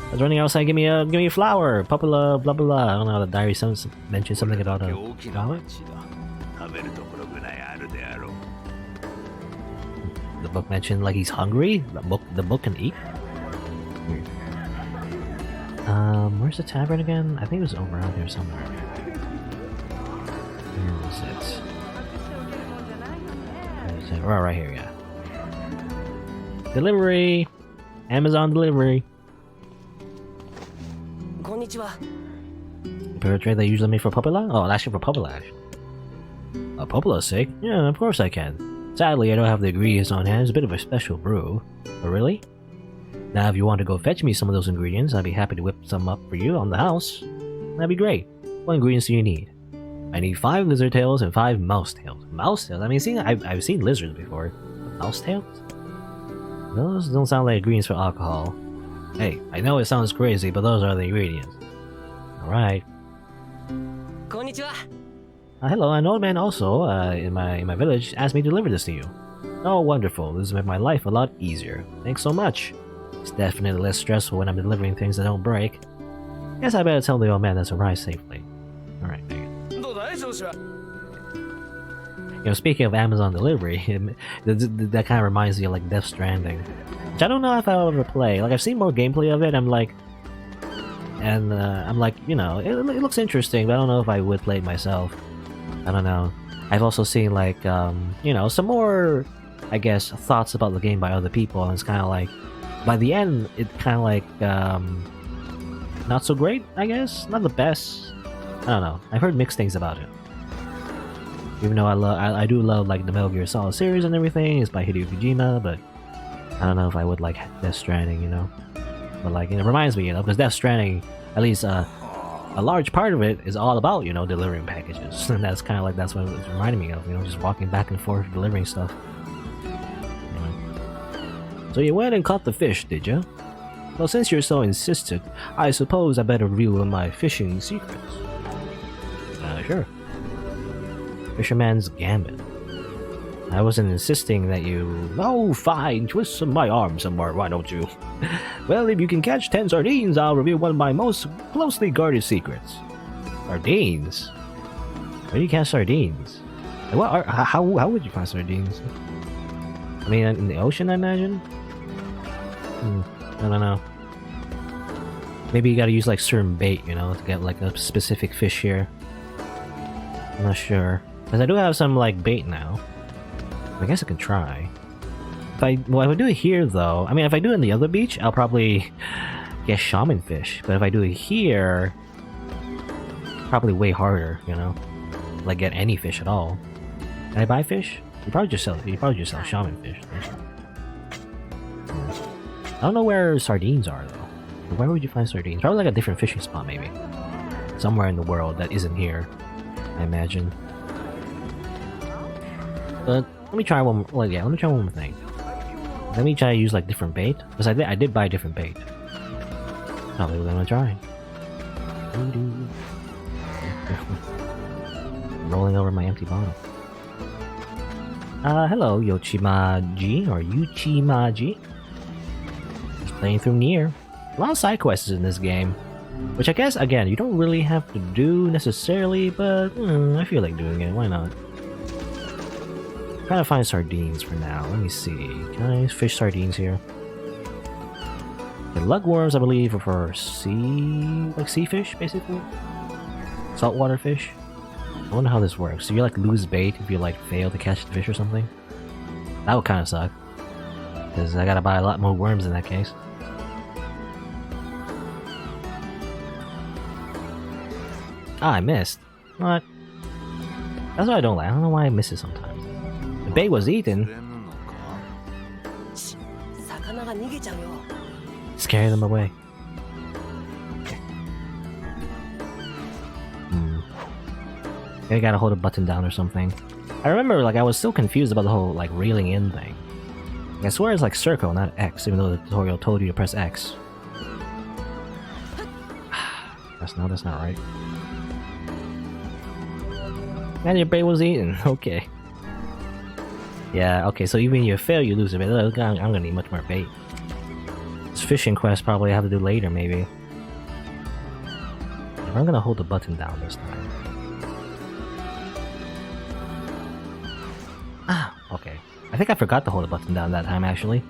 Speaker 1: I was running outside, give me a flower, popula, blah blah blah. I don't know, the diary mentioned something about a flower. The book mentioned like he's hungry. The book can eat. Weird. Where's the tavern again? I think it was over around here somewhere. Where is it? Where is it? Oh, right here, yeah. Delivery, Amazon delivery. Portrait they usually make for Popula? Oh, actually for Popula. Popula's sake? Yeah, of course I can. Sadly, I don't have the ingredients on hand. It's a bit of a special brew. But really? Now, if you want to go fetch me some of those ingredients, I'd be happy to whip some up for you on the house. That'd be great. What ingredients do you need? I need 5 lizard tails and 5 mouse tails. Mouse tails? I mean, I've seen lizards before. Mouse tails? Those don't sound like ingredients for alcohol. Hey, I know it sounds crazy, but those are the ingredients. Alright. Hello, an old man also, in my village, asked me to deliver this to you. Oh, wonderful. This will make my life a lot easier. Thanks so much. It's definitely less stressful when I'm delivering things that don't break. Guess I better tell the old man that's arrived safely. Alright, there you go. You know, speaking of Amazon delivery, that kind of reminds me of like Death Stranding. Which I don't know if I'll ever play. Like, I've seen more gameplay of it, I'm like, you know, it looks interesting, but I don't know if I would play it myself. I don't know. I've also seen, like, you know, some more, I guess, thoughts about the game by other people, and it's kind of like, by the end, it kind of like, not so great, I guess? Not the best. I don't know. I've heard mixed things about it. Even though I do love, like, the Metal Gear Solid series and everything, it's by Hideo Kojima, but I don't know if I would like Death Stranding, you know? But, like, it reminds me, you know, because Death Stranding, at least, a large part of it is all about, you know, delivering packages. And that's kind of like, that's what it's reminding me of, you know, just walking back and forth delivering stuff. Anyway. So you went and caught the fish, did you? Well, since you're so insistent, I suppose I better reveal my fishing secrets. Sure. Fisherman's Gambit. I wasn't insisting that you... Oh, fine, twist my arm somewhere, why don't you? Well, if you can catch 10 sardines, I'll reveal one of my most closely guarded secrets. Sardines? Where do you catch sardines? What are, how would you find sardines? I mean, in the ocean, I imagine? I don't know. Maybe you gotta use like certain bait, you know, to get like a specific fish here. I'm not sure. Because I do have some like bait now. I guess I can try. If I do it here though, I mean if I do it in the other beach, I'll probably get shaman fish. But if I do it here, probably way harder, you know? Like get any fish at all. Can I buy fish? You probably just sell shaman fish. I don't know where sardines are though. Where would you find sardines? Probably like a different fishing spot maybe. Somewhere in the world that isn't here, I imagine. But let me try one. Well, yeah, let me try one more thing. Let me try to use like different bait, because I did buy different bait. Probably we're gonna try. Rolling over my empty bottle. Hello, Yochimaji or Yuchimaji. Just playing through NieR. A lot of side quests in this game, which I guess again you don't really have to do necessarily, but I feel like doing it. Why not? Trying to find sardines for now. Let me see. Can I fish sardines here? The lugworms, I believe, are for sea fish, basically. Saltwater fish. I wonder how this works. So you like lose bait if you like fail to catch the fish or something? That would kind of suck. Because I gotta buy a lot more worms in that case. Ah, I missed. What? That's what I don't like. I don't know why I miss it sometimes. The bait was eaten. Scare them away. Maybe I gotta hold a button down or something. I remember, like, I was still confused about the whole, like, reeling in thing. I swear it's like circle, not X, even though the tutorial told you to press X. That's not right. And your bait was eaten. Okay. Yeah, okay, so even if you fail, you lose a bit. I'm gonna need much more bait. This fishing quest probably I have to do later, maybe. I'm gonna hold the button down this time. Ah, okay. I think I forgot to hold the button down that time, actually.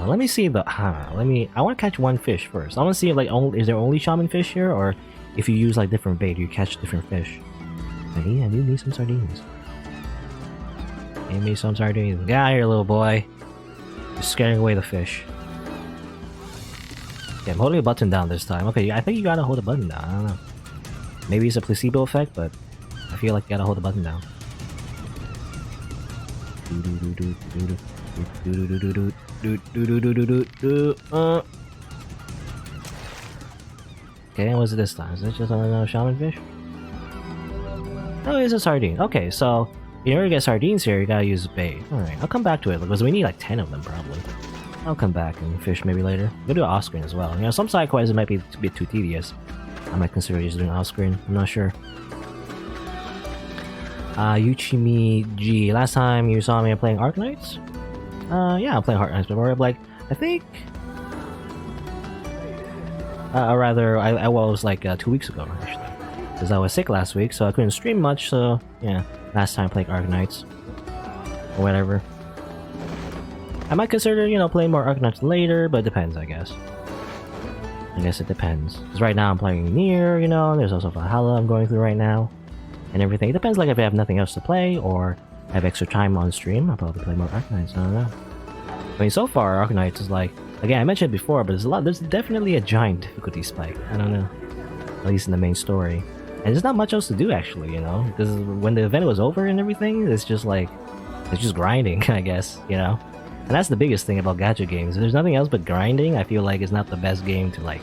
Speaker 1: Let me see the... I want to catch one fish first. I want to see, like, is there only shaman fish here? Or if you use, like, different bait, you catch different fish. I do need some sardines. Give me some sardines. Get out of here, little boy. You're scaring away the fish. Okay, I'm holding the button down this time. Okay, I think you gotta hold the button down. I don't know. Maybe it's a placebo effect, but I feel like you gotta hold the button down. Okay, what's it this time? Is it just another shaman fish? Oh, it's a sardine. Okay, so in order to get sardines here, you gotta use bait. Alright, I'll come back to it because we need like 10 of them probably. I'll come back and fish maybe later. We'll do an off-screen as well. You know, some side quests might be a bit too tedious. I might consider just doing off-screen. I'm not sure. Yuchimi G. Last time you saw me playing Arknights? Yeah, I'm playing Arknights before. Like, I think... rather, I was like 2 weeks ago, actually. Because I was sick last week, so I couldn't stream much, so yeah. Last time playing Arknights. Or whatever. I might consider, you know, playing more Arknights later, but it depends, I guess. I guess it depends. Because right now I'm playing NieR, you know, there's also Valhalla I'm going through right now. And everything. It depends, like, if I have nothing else to play, or I have extra time on stream, I'll probably play more Arknights, I don't know. I mean, so far, Arknights is like... Again, I mentioned it before, but there's definitely a giant difficulty spike. I don't know. At least in the main story. And there's not much else to do, actually, you know? Because when the event was over and everything, it's just like... It's just grinding, I guess, you know? And that's the biggest thing about gacha games. If there's nothing else but grinding, I feel like it's not the best game to, like,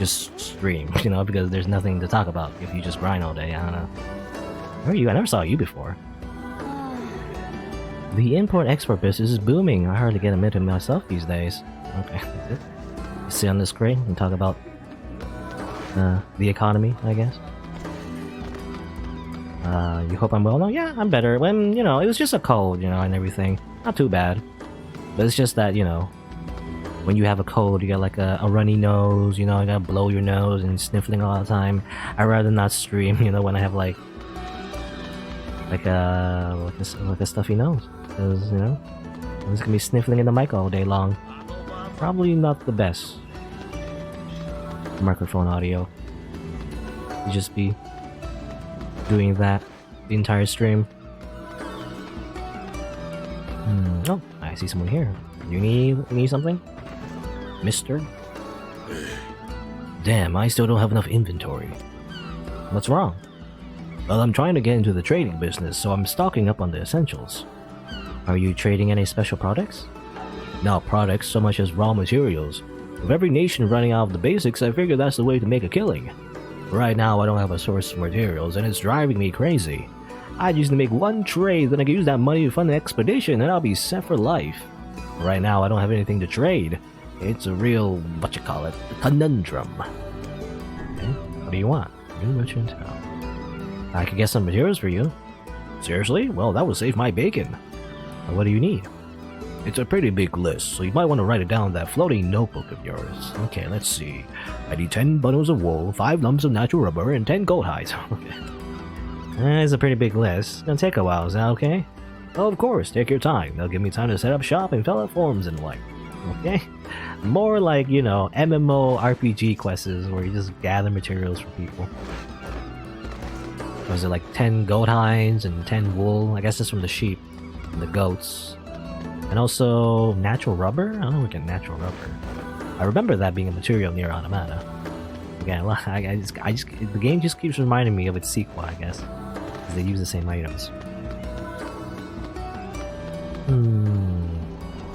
Speaker 1: just stream, you know, because there's nothing to talk about if you just grind all day. I don't know. Where are you? I never saw you before. The import-export business is booming. I hardly get a minute to myself these days. Okay, that's it. Sit on the screen and talk about the economy, I guess. You hope I'm well? No, yeah, I'm better. When, you know, it was just a cold, you know, and everything. Not too bad. But it's just that, you know, when you have a cold, you got like a runny nose, you know, you gotta blow your nose and sniffling all the time. I'd rather not stream, you know, when I have like a stuffy nose. Because, you know, I'm just gonna be sniffling in the mic all day long. Probably not the best microphone audio. You just be doing that the entire stream. Oh, I see someone here. You need something? Mister? Damn, I still don't have enough inventory. What's wrong? Well, I'm trying to get into the trading business, so I'm stocking up on the essentials. Are you trading any special products? Not products so much as raw materials. With every nation running out of the basics, I figure that's the way to make a killing. Right now, I don't have a source of materials, and it's driving me crazy. I just need to make one trade, then I can use that money to fund an expedition, and I'll be set for life. Right now, I don't have anything to trade. It's a real, what you call it, conundrum. Okay, what do you want? New merchant. I could get some materials for you. Seriously? Well, that would save my bacon. What do you need? It's a pretty big list, so you might want to write it down in that floating notebook of yours. Okay, let's see. I need 10 bundles of wool, 5 lumps of natural rubber, and 10 goat hides. Okay. It's a pretty big list. It's gonna take a while, is that okay? Oh, of course, take your time. They'll give me time to set up shop and fill out forms and like. Okay? More like, you know, MMO RPG quests where you just gather materials for people. Was it like 10 goat hides and 10 wool? I guess that's from the sheep and the goats. And also natural rubber? I don't know where we get natural rubber. I remember that being a material near Automata. Again, the game just keeps reminding me of its sequel, I guess. Because they use the same items.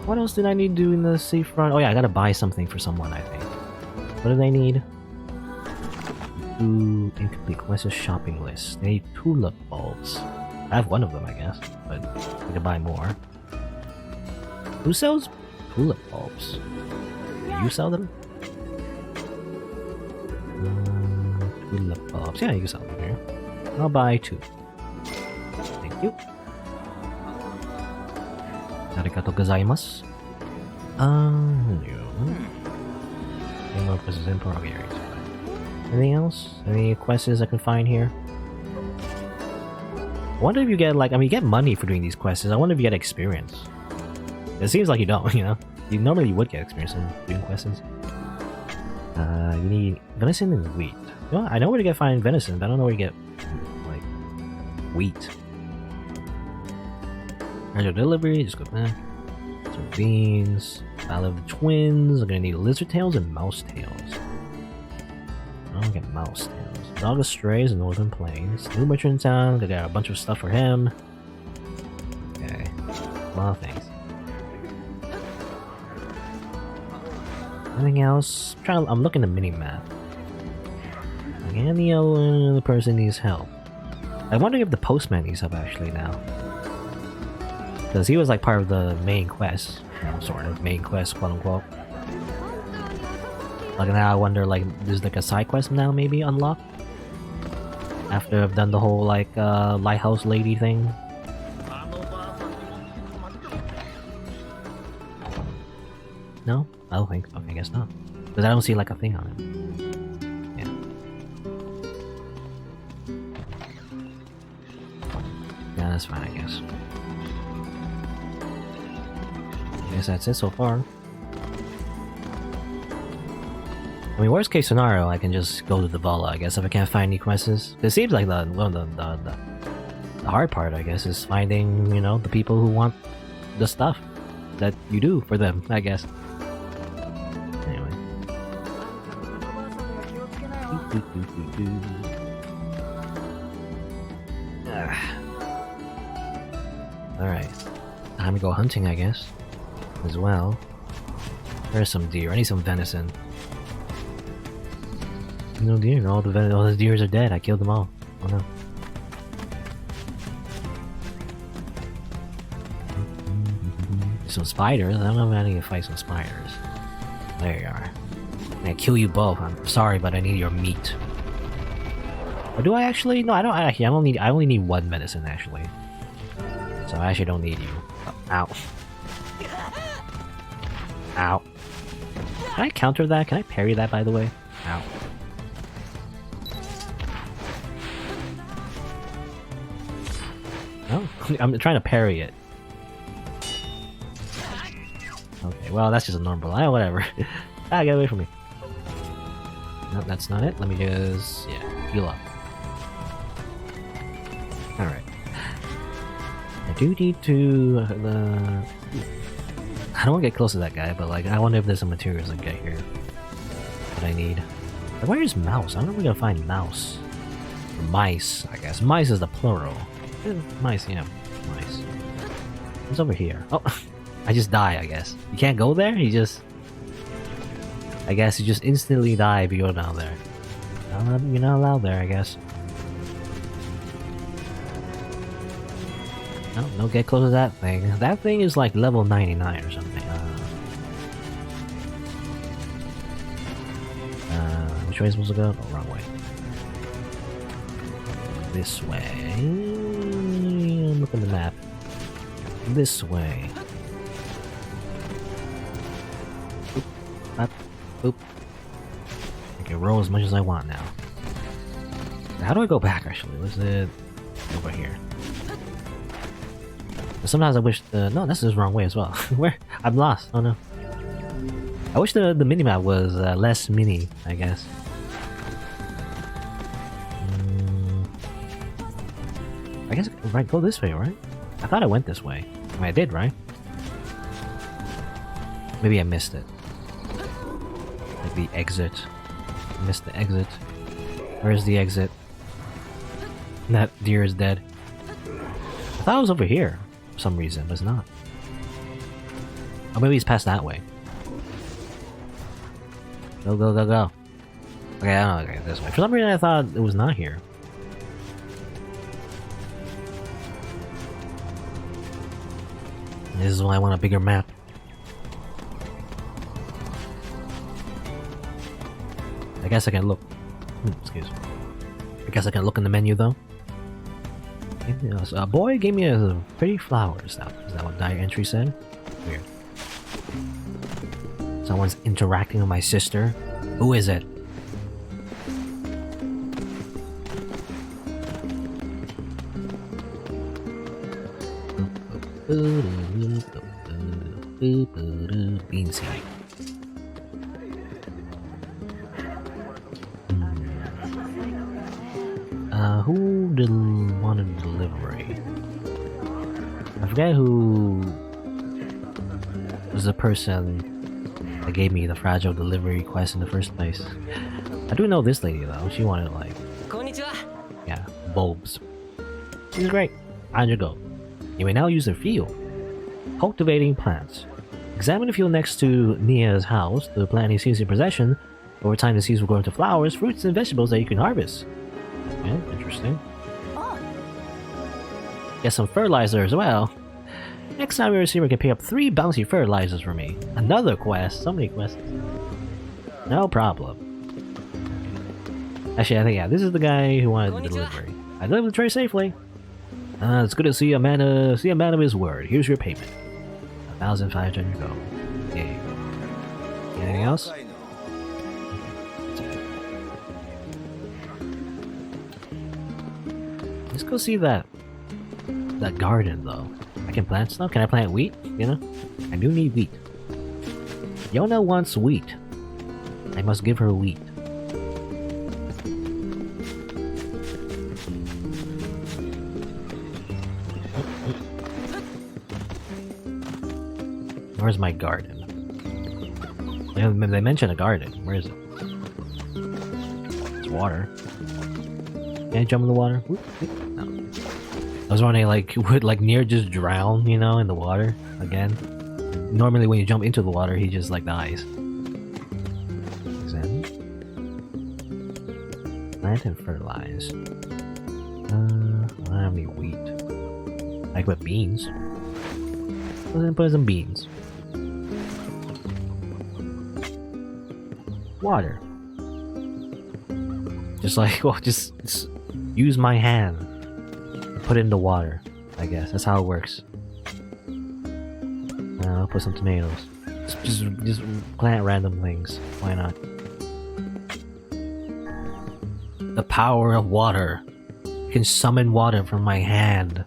Speaker 1: What else did I need to do in the seafront? Oh yeah, I gotta buy something for someone, I think. What do they need? Two incomplete quests shopping list. They need tulip bulbs. I have one of them, I guess, but I can buy more. Who sells tulip bulbs? Do you sell them? Tulip bulbs. Yeah, you can sell them here. I'll buy 2. Thank you. Arigatou gozaimasu. Anything else? Any quests I can find here? I wonder if you get, like, I mean, you get money for doing these quests. I wonder if you get experience. It seems like you don't, you know? You normally would get experience in doing quests. You need venison and wheat. You know, I know where to find venison, but I don't know where to get, like, wheat. There's delivery, just go back. Some beans. Battle of the Twins. I'm gonna need lizard tails and mouse tails. I'll get mouse tails. Dog of Strays in Northern Plains. New Butcher in town. I got a bunch of stuff for him. Okay. A lot of things. Anything else? I'm looking at the mini-map. Like, any other person needs help. I wonder if the postman needs help actually now. Because he was like part of the main quest. You know, sort of main quest, quote unquote. Like now I wonder, like, there's like a side quest now maybe unlocked? After I've done the whole like lighthouse lady thing. No? I don't think. Okay, I guess not. Because I don't see like a thing on it. Yeah. Yeah, that's fine, I guess. I guess that's it so far. I mean, worst case scenario, I can just go to the Vala, I guess, if I can't find any quests. It seems like the hard part, I guess, is finding, you know, the people who want the stuff that you do for them, I guess. Anyway. Alright. Time to go hunting, I guess. As well. There's some deer. I need some venison. no deer. All the deers are dead. I killed them all. Oh no. Some spiders. I don't know if I need to fight some spiders. There you are. I kill you both. I'm sorry, but I need your meat. Or do I actually? No, I don't actually. I only need one medicine actually. So I actually don't need you. Oh, ow. Ow. Can I counter that? Can I parry that, by the way? Ow. No? I'm trying to parry it. Okay, well, that's just a normal. Whatever. Get away from me. No, that's not it. Let me just... yeah, heal up. Alright. I do need to... I don't want to get close to that guy, but like, I wonder if there's some materials I get here that I need. Like, where is mouse? I don't know if we're gonna find mouse. Or mice, I guess. Mice is the plural. Mice, yeah. Mice. It's over here. Oh, I just die, I guess. You can't go there? You just... I guess you just instantly die if you go down there. You're not allowed there, I guess. No, don't get close to that thing. That thing is like level 99 or something. Which way is supposed to go? Oh, wrong way. This way. Look at the map. This way. Oop. Up. Oop. I can roll as much as I want now. How do I go back actually? Was it over here? Sometimes I wish the... no, this is the wrong way as well. Where? I'm lost. Oh no. I wish the minimap was less mini, I guess. I guess I go this way, right? I thought I went this way. I mean, I did, right? Maybe I missed it. Like the exit. I missed the exit. Where's the exit? That deer is dead. I thought it was over here. For some reason, but it's not. Oh, maybe he's passed that way. Go, go, go, go. Okay, I don't know, okay, this way. For some reason I thought it was not here. This is why I want a bigger map. I guess I can look... excuse me. I guess I can look in the menu though. A boy gave me a pretty flowers. Is that what diary entry said? Weird. Someone's interacting with my sister. Who is it? Bean seed. Who wanted delivery? I forget who was the person that gave me the fragile delivery request in the first place. I do know this lady though. She wanted like, yeah, bulbs. She's great. 100 gold. You may now use the field. Cultivating plants. Examine the field next to NieR's house to plant any seeds in possession. Over time, the seeds will grow into flowers, fruits, and vegetables that you can harvest. Yeah, interesting. Get some fertilizer as well. Next time we receive, we can pick up 3 bouncy fertilizers for me. Another quest. So many quests. No problem. Actually, I think, yeah, this is the guy who wanted the delivery. I delivered the tray safely. It's good to see a man of his word. Here's your payment. 1,500 gold. Yay. Anything else? Let's go see that garden though. I can plant stuff. Can I plant wheat? You know, I do need wheat. Yonah wants wheat. I must give her wheat. Where's my garden? They mentioned a garden. Where is it? It's water. Can I jump in the water? No. I was wondering, like, would like NieR just drown, you know, in the water again? Normally, when you jump into the water, he just like dies. Examine. Plant and fertilize. I don't have any wheat. I can put beans. Put some beans. Water. Just like, well, just use my hand and put it in the water. I guess that's how it works. I'll put some tomatoes. Just plant random things. Why not? The power of water. I can summon water from my hand.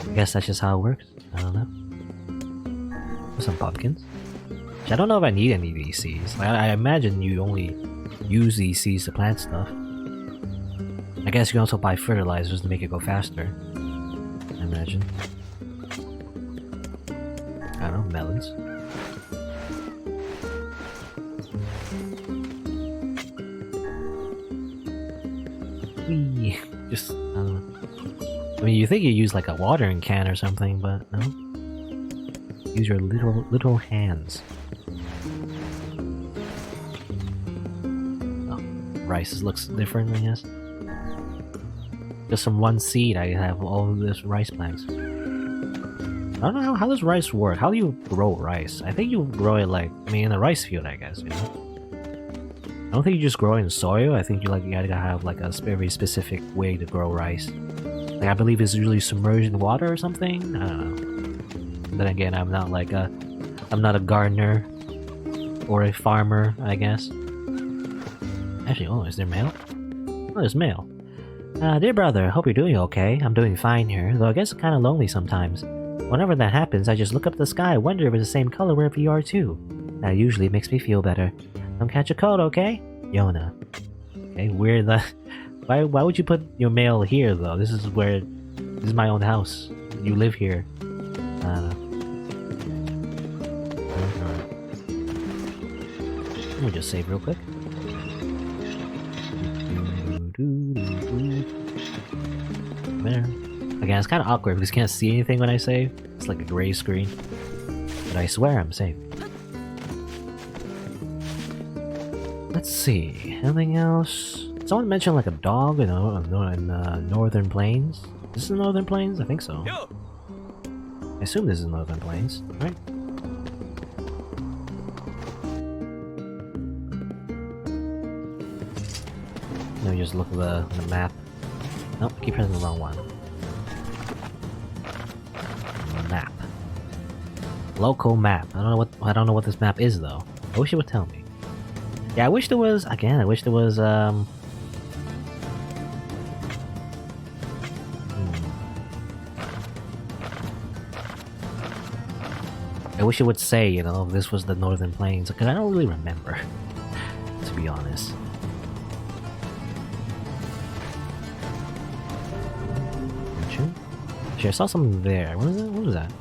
Speaker 1: I guess that's just how it works. I don't know. Put some pumpkins. I don't know if I need any of these seeds. Like, I imagine you only use these seeds to plant stuff. I guess you can also buy fertilizers to make it go faster. I imagine. I don't know, melons. Whee! Just, I don't know. I mean, you think you use like a watering can or something, but no. Use your little hands. Oh, rice looks different, I guess. Just from one seed, I have all of this rice plants. I don't know how does rice work. How do you grow rice? I think you grow it like, I mean, in a rice field, I guess. You know. I don't think you just grow it in soil. I think you gotta have like a very specific way to grow rice. Like I believe it's usually submerged in water or something. I don't know. Then again, I'm not a gardener or a farmer, I guess. Actually, oh, is there mail? Oh, there's mail. Dear brother, hope you're doing okay. I'm doing fine here, though I guess it's kind of lonely sometimes. Whenever that happens, I just look up at the sky, wonder if it's the same color wherever you are too. That usually makes me feel better. Don't catch a cold, okay? Yonah. Okay, where the... Why would you put your mail here, though? This is my own house. You live here. I don't know. Let me just save real quick. There. Again, it's kind of awkward because you can't see anything when I save. It's like a gray screen. But I swear I'm safe. Let's see. Anything else? Someone mentioned like a dog in Northern Plains. Is this the Northern Plains? I think so. I assume this is Northern Plains, right? Let me just look at the map. Nope, I keep pressing the wrong one. Map. Local map. I don't know what this map is though. I wish it would tell me. Yeah, I wish there was I wish it would say, you know, this was the Northern Plains, because I don't really remember, to be honest. Actually, I saw something there. What is that? What was that?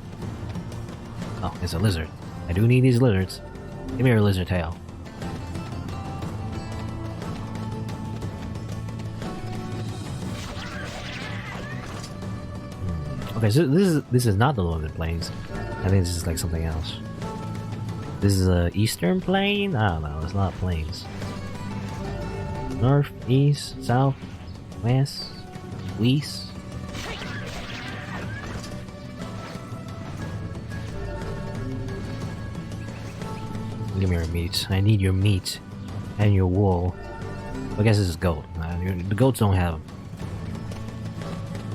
Speaker 1: Oh, it's a lizard. I do need these lizards. Give me your lizard tail. Okay, so this is not the Northern Plains. I think this is like something else. This is a Eastern Plain? I don't know, it's not plains. North, East, South, West, East. Give me your meat. I need your meat and your wool. I guess this is goat. The goats don't have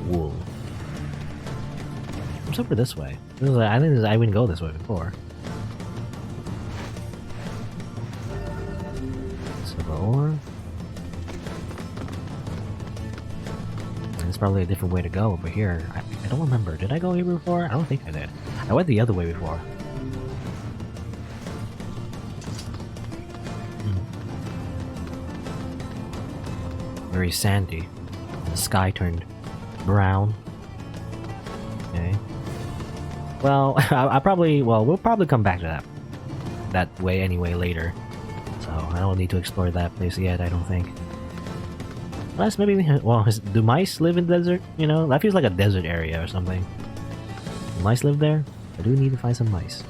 Speaker 1: wool. What's over this way? I think I wouldn't go this way before. Silver ore. There's probably a different way to go over here. I don't remember. Did I go here before? I don't think I did. I went the other way before. Very sandy. The sky turned brown. Okay. Well, we'll probably come back to that way anyway later. So I don't need to explore that place yet, I don't think. Unless maybe, do mice live in the desert? You know, that feels like a desert area or something. Do mice live there? I do need to find some mice.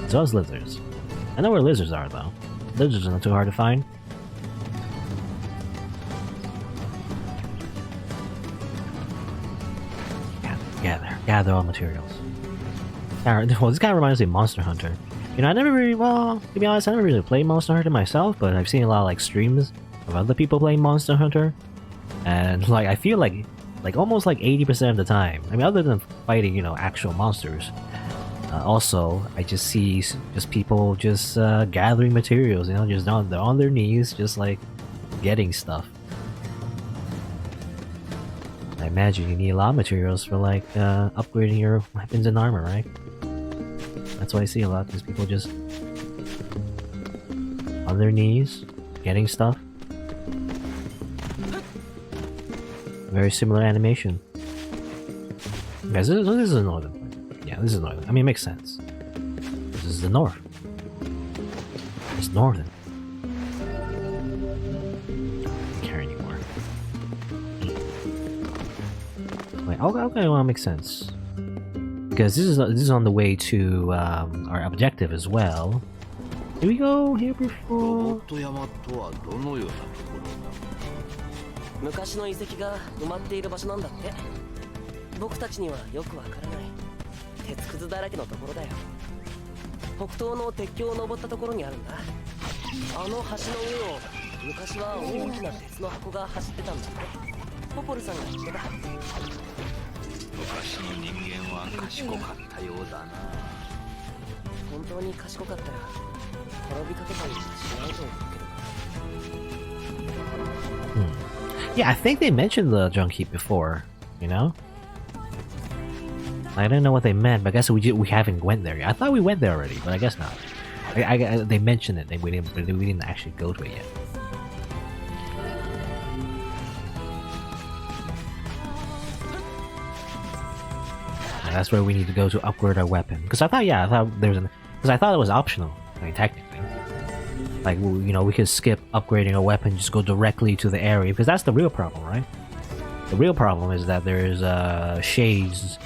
Speaker 1: As well as lizards. I know where lizards are though. Lizards are not too hard to find. gather all materials. Well, this kind of reminds me of Monster Hunter. You know, I never really, well, to be honest, I never really played Monster Hunter myself, but I've seen a lot of like streams of other people playing Monster Hunter, and like I feel like almost like 80% of the time, I mean, other than fighting, you know, actual monsters, also I just see just people just gathering materials, you know, just they're on their knees, just like getting stuff. I imagine you need a lot of materials for like upgrading your weapons and armor, right? That's what I see a lot. These people just on their knees, getting stuff. Very similar animation. Guys, this is the northern part. Yeah, this is northern. I mean, it makes sense. This is the north. It's northern. Don't care anymore. Wait, okay, well, it makes sense. Because this is on the way to our objective as well. Did we go here before?
Speaker 2: 昔の遺跡が埋まっている場所なんだって。僕たちにはよくわからない鉄くずだらけのところだよ。北東の鉄橋を登ったところにあるんだ。あの橋の上を昔は大きな鉄の箱が走ってたんだって。ポポルさんが言ってた。
Speaker 3: 昔の人間は賢かったようだな。
Speaker 2: 本当に賢かったら滅びかけたりしないと思うけど。
Speaker 1: Yeah, I think they mentioned the junk heap before, you know? I didn't know what they meant, but I guess we haven't went there yet. I thought we went there already, but I guess not. They mentioned it, we didn't actually go to it yet. And that's where we need to go to upgrade our weapon. Because I thought it was optional, I mean, technically. Like, you know, we could skip upgrading a weapon, just go directly to the area, because that's the real problem, right? The real problem is that there's shades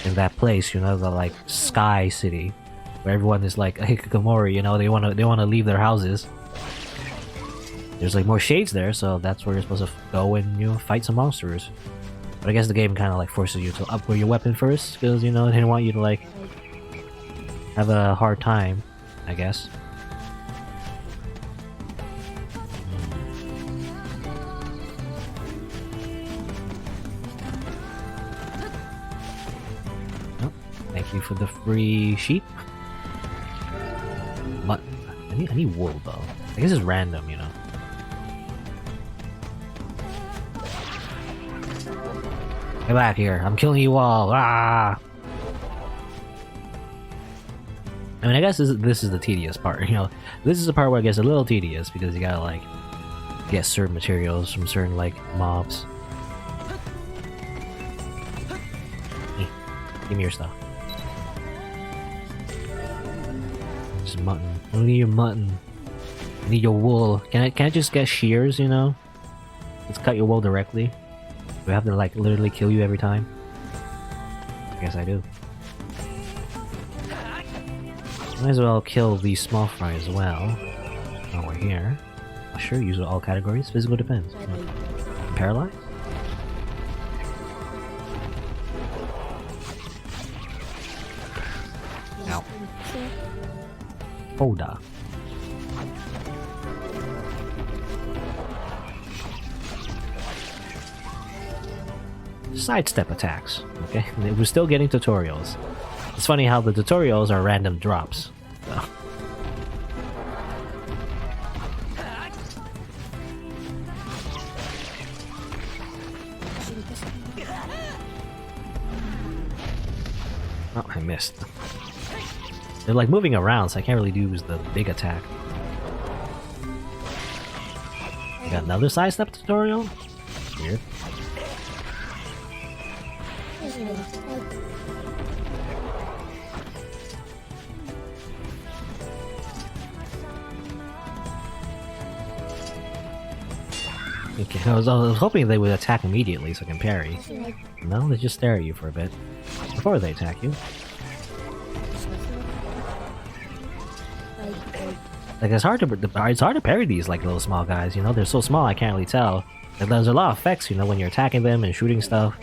Speaker 1: in that place, you know, the like Sky City, where everyone is like hikikomori, you know, they wanna leave their houses. There's like more shades there, so that's where you're supposed to go and, you know, fight some monsters. But I guess the game kind of like forces you to upgrade your weapon first, because, you know, they didn't want you to like have a hard time, I guess. Thank you for the free sheep. But I need wool though. I guess it's random, you know. Get back here! I'm killing you all! Ah! I mean, I guess this is the tedious part. You know, this is the part where it gets a little tedious because you gotta like get certain materials from certain like mobs. Hey, give me your stuff. Mutton. I don't need your mutton. I need your wool. Can I just get shears, you know? Let's cut your wool directly. Do we have to like literally kill you every time? I guess I do. Might as well kill these small fry as well. While we're here. I'll sure use all categories. Physical defense. Paralyzed? Ow. Folder. Sidestep attacks. Okay, we're still getting tutorials. It's funny how the tutorials are random drops. So. Oh, I missed. They're like moving around, so I can't really use the big attack. Got another sidestep tutorial? Weird. Okay, I was hoping they would attack immediately so I can parry. No, they just stare at you for a bit before they attack you. Like it's hard to parry these like little small guys, you know, they're so small I can't really tell. And there's a lot of effects, you know, when you're attacking them and shooting stuff.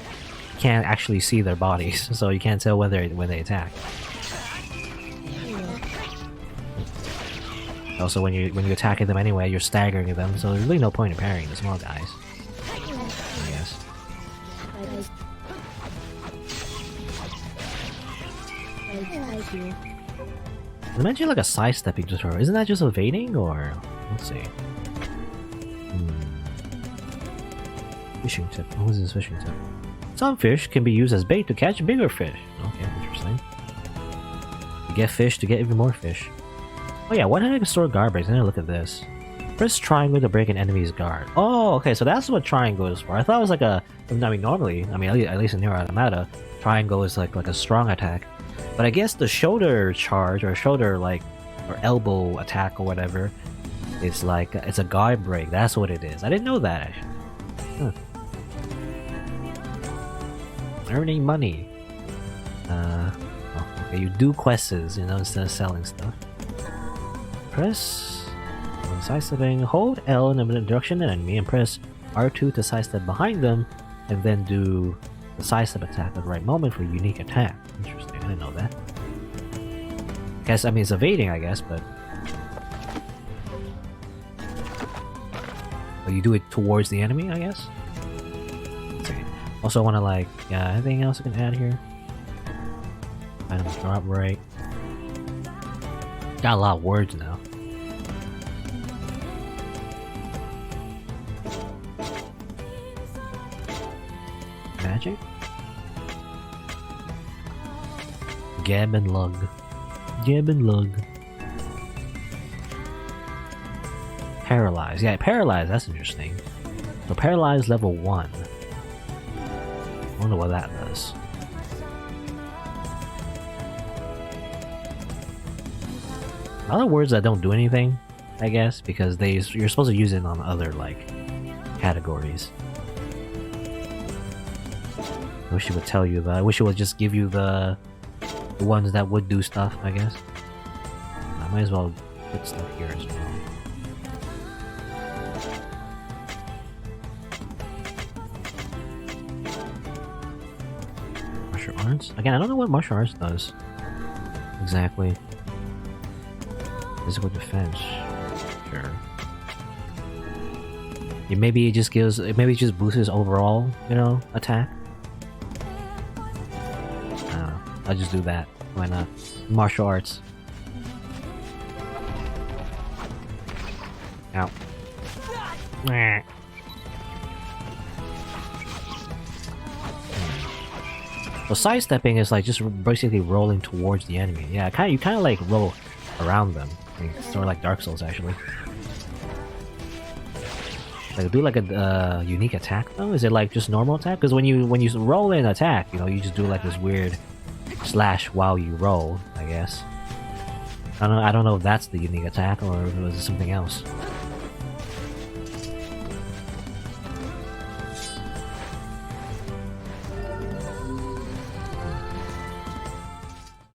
Speaker 1: can't actually see their bodies, so you can't tell when they attack. Also, when you're attacking them anyway, you're staggering them, so there's really no point in parrying the small guys, I guess. I mentioned like a sidestepping tutorial. Isn't that just evading, or let's see? Fishing tip. What is this fishing tip? Some fish can be used as bait to catch bigger fish. Okay, interesting. You get fish to get even more fish. Oh yeah, why did I store garbage? Then look at this. Press triangle to break an enemy's guard. Oh, okay, so that's what triangle is for. I thought it was like a. I mean, normally, at least in NieR Automata, triangle is like a strong attack. But I guess the shoulder charge or shoulder or elbow attack or whatever, it's like it's a guard break. That's what it is. I didn't know that actually. Huh. Earning money. Okay, you do quests, instead of selling stuff. Press when sidestepping, hold L in the direction of an enemy and press R2 to sidestep behind them, and then do the sidestep attack at the right moment for a unique attack. Interesting, I didn't know that. It's evading, I guess, but you do it towards the enemy, I guess. Let's see. Also, I want to anything else I can add here? Items drop rate. Got a lot of words now. Magic? Gab and Lug. Gab and Lug. Paralyze. Yeah, Paralyze, that's interesting. So Paralyze level 1. I wonder what that does. Other words that don't do anything, I guess, because you're supposed to use it on other categories. I wish it would tell you that. I wish it would just give you the ones that would do stuff, I guess. I might as well put stuff here as well. Martial arts? Again, I don't know what martial arts does exactly. Physical defense. Sure. Maybe it just boosts his overall, attack. I'll just do that. Why not? Martial arts. Ow. So sidestepping is just basically rolling towards the enemy. Yeah, you kind of roll around them. It's sort of like Dark Souls, actually. Do a unique attack though? Is it just normal attack? Because when you roll in attack, you just do this weird slash while you roll, I guess. I don't know if that's the unique attack or was it something else.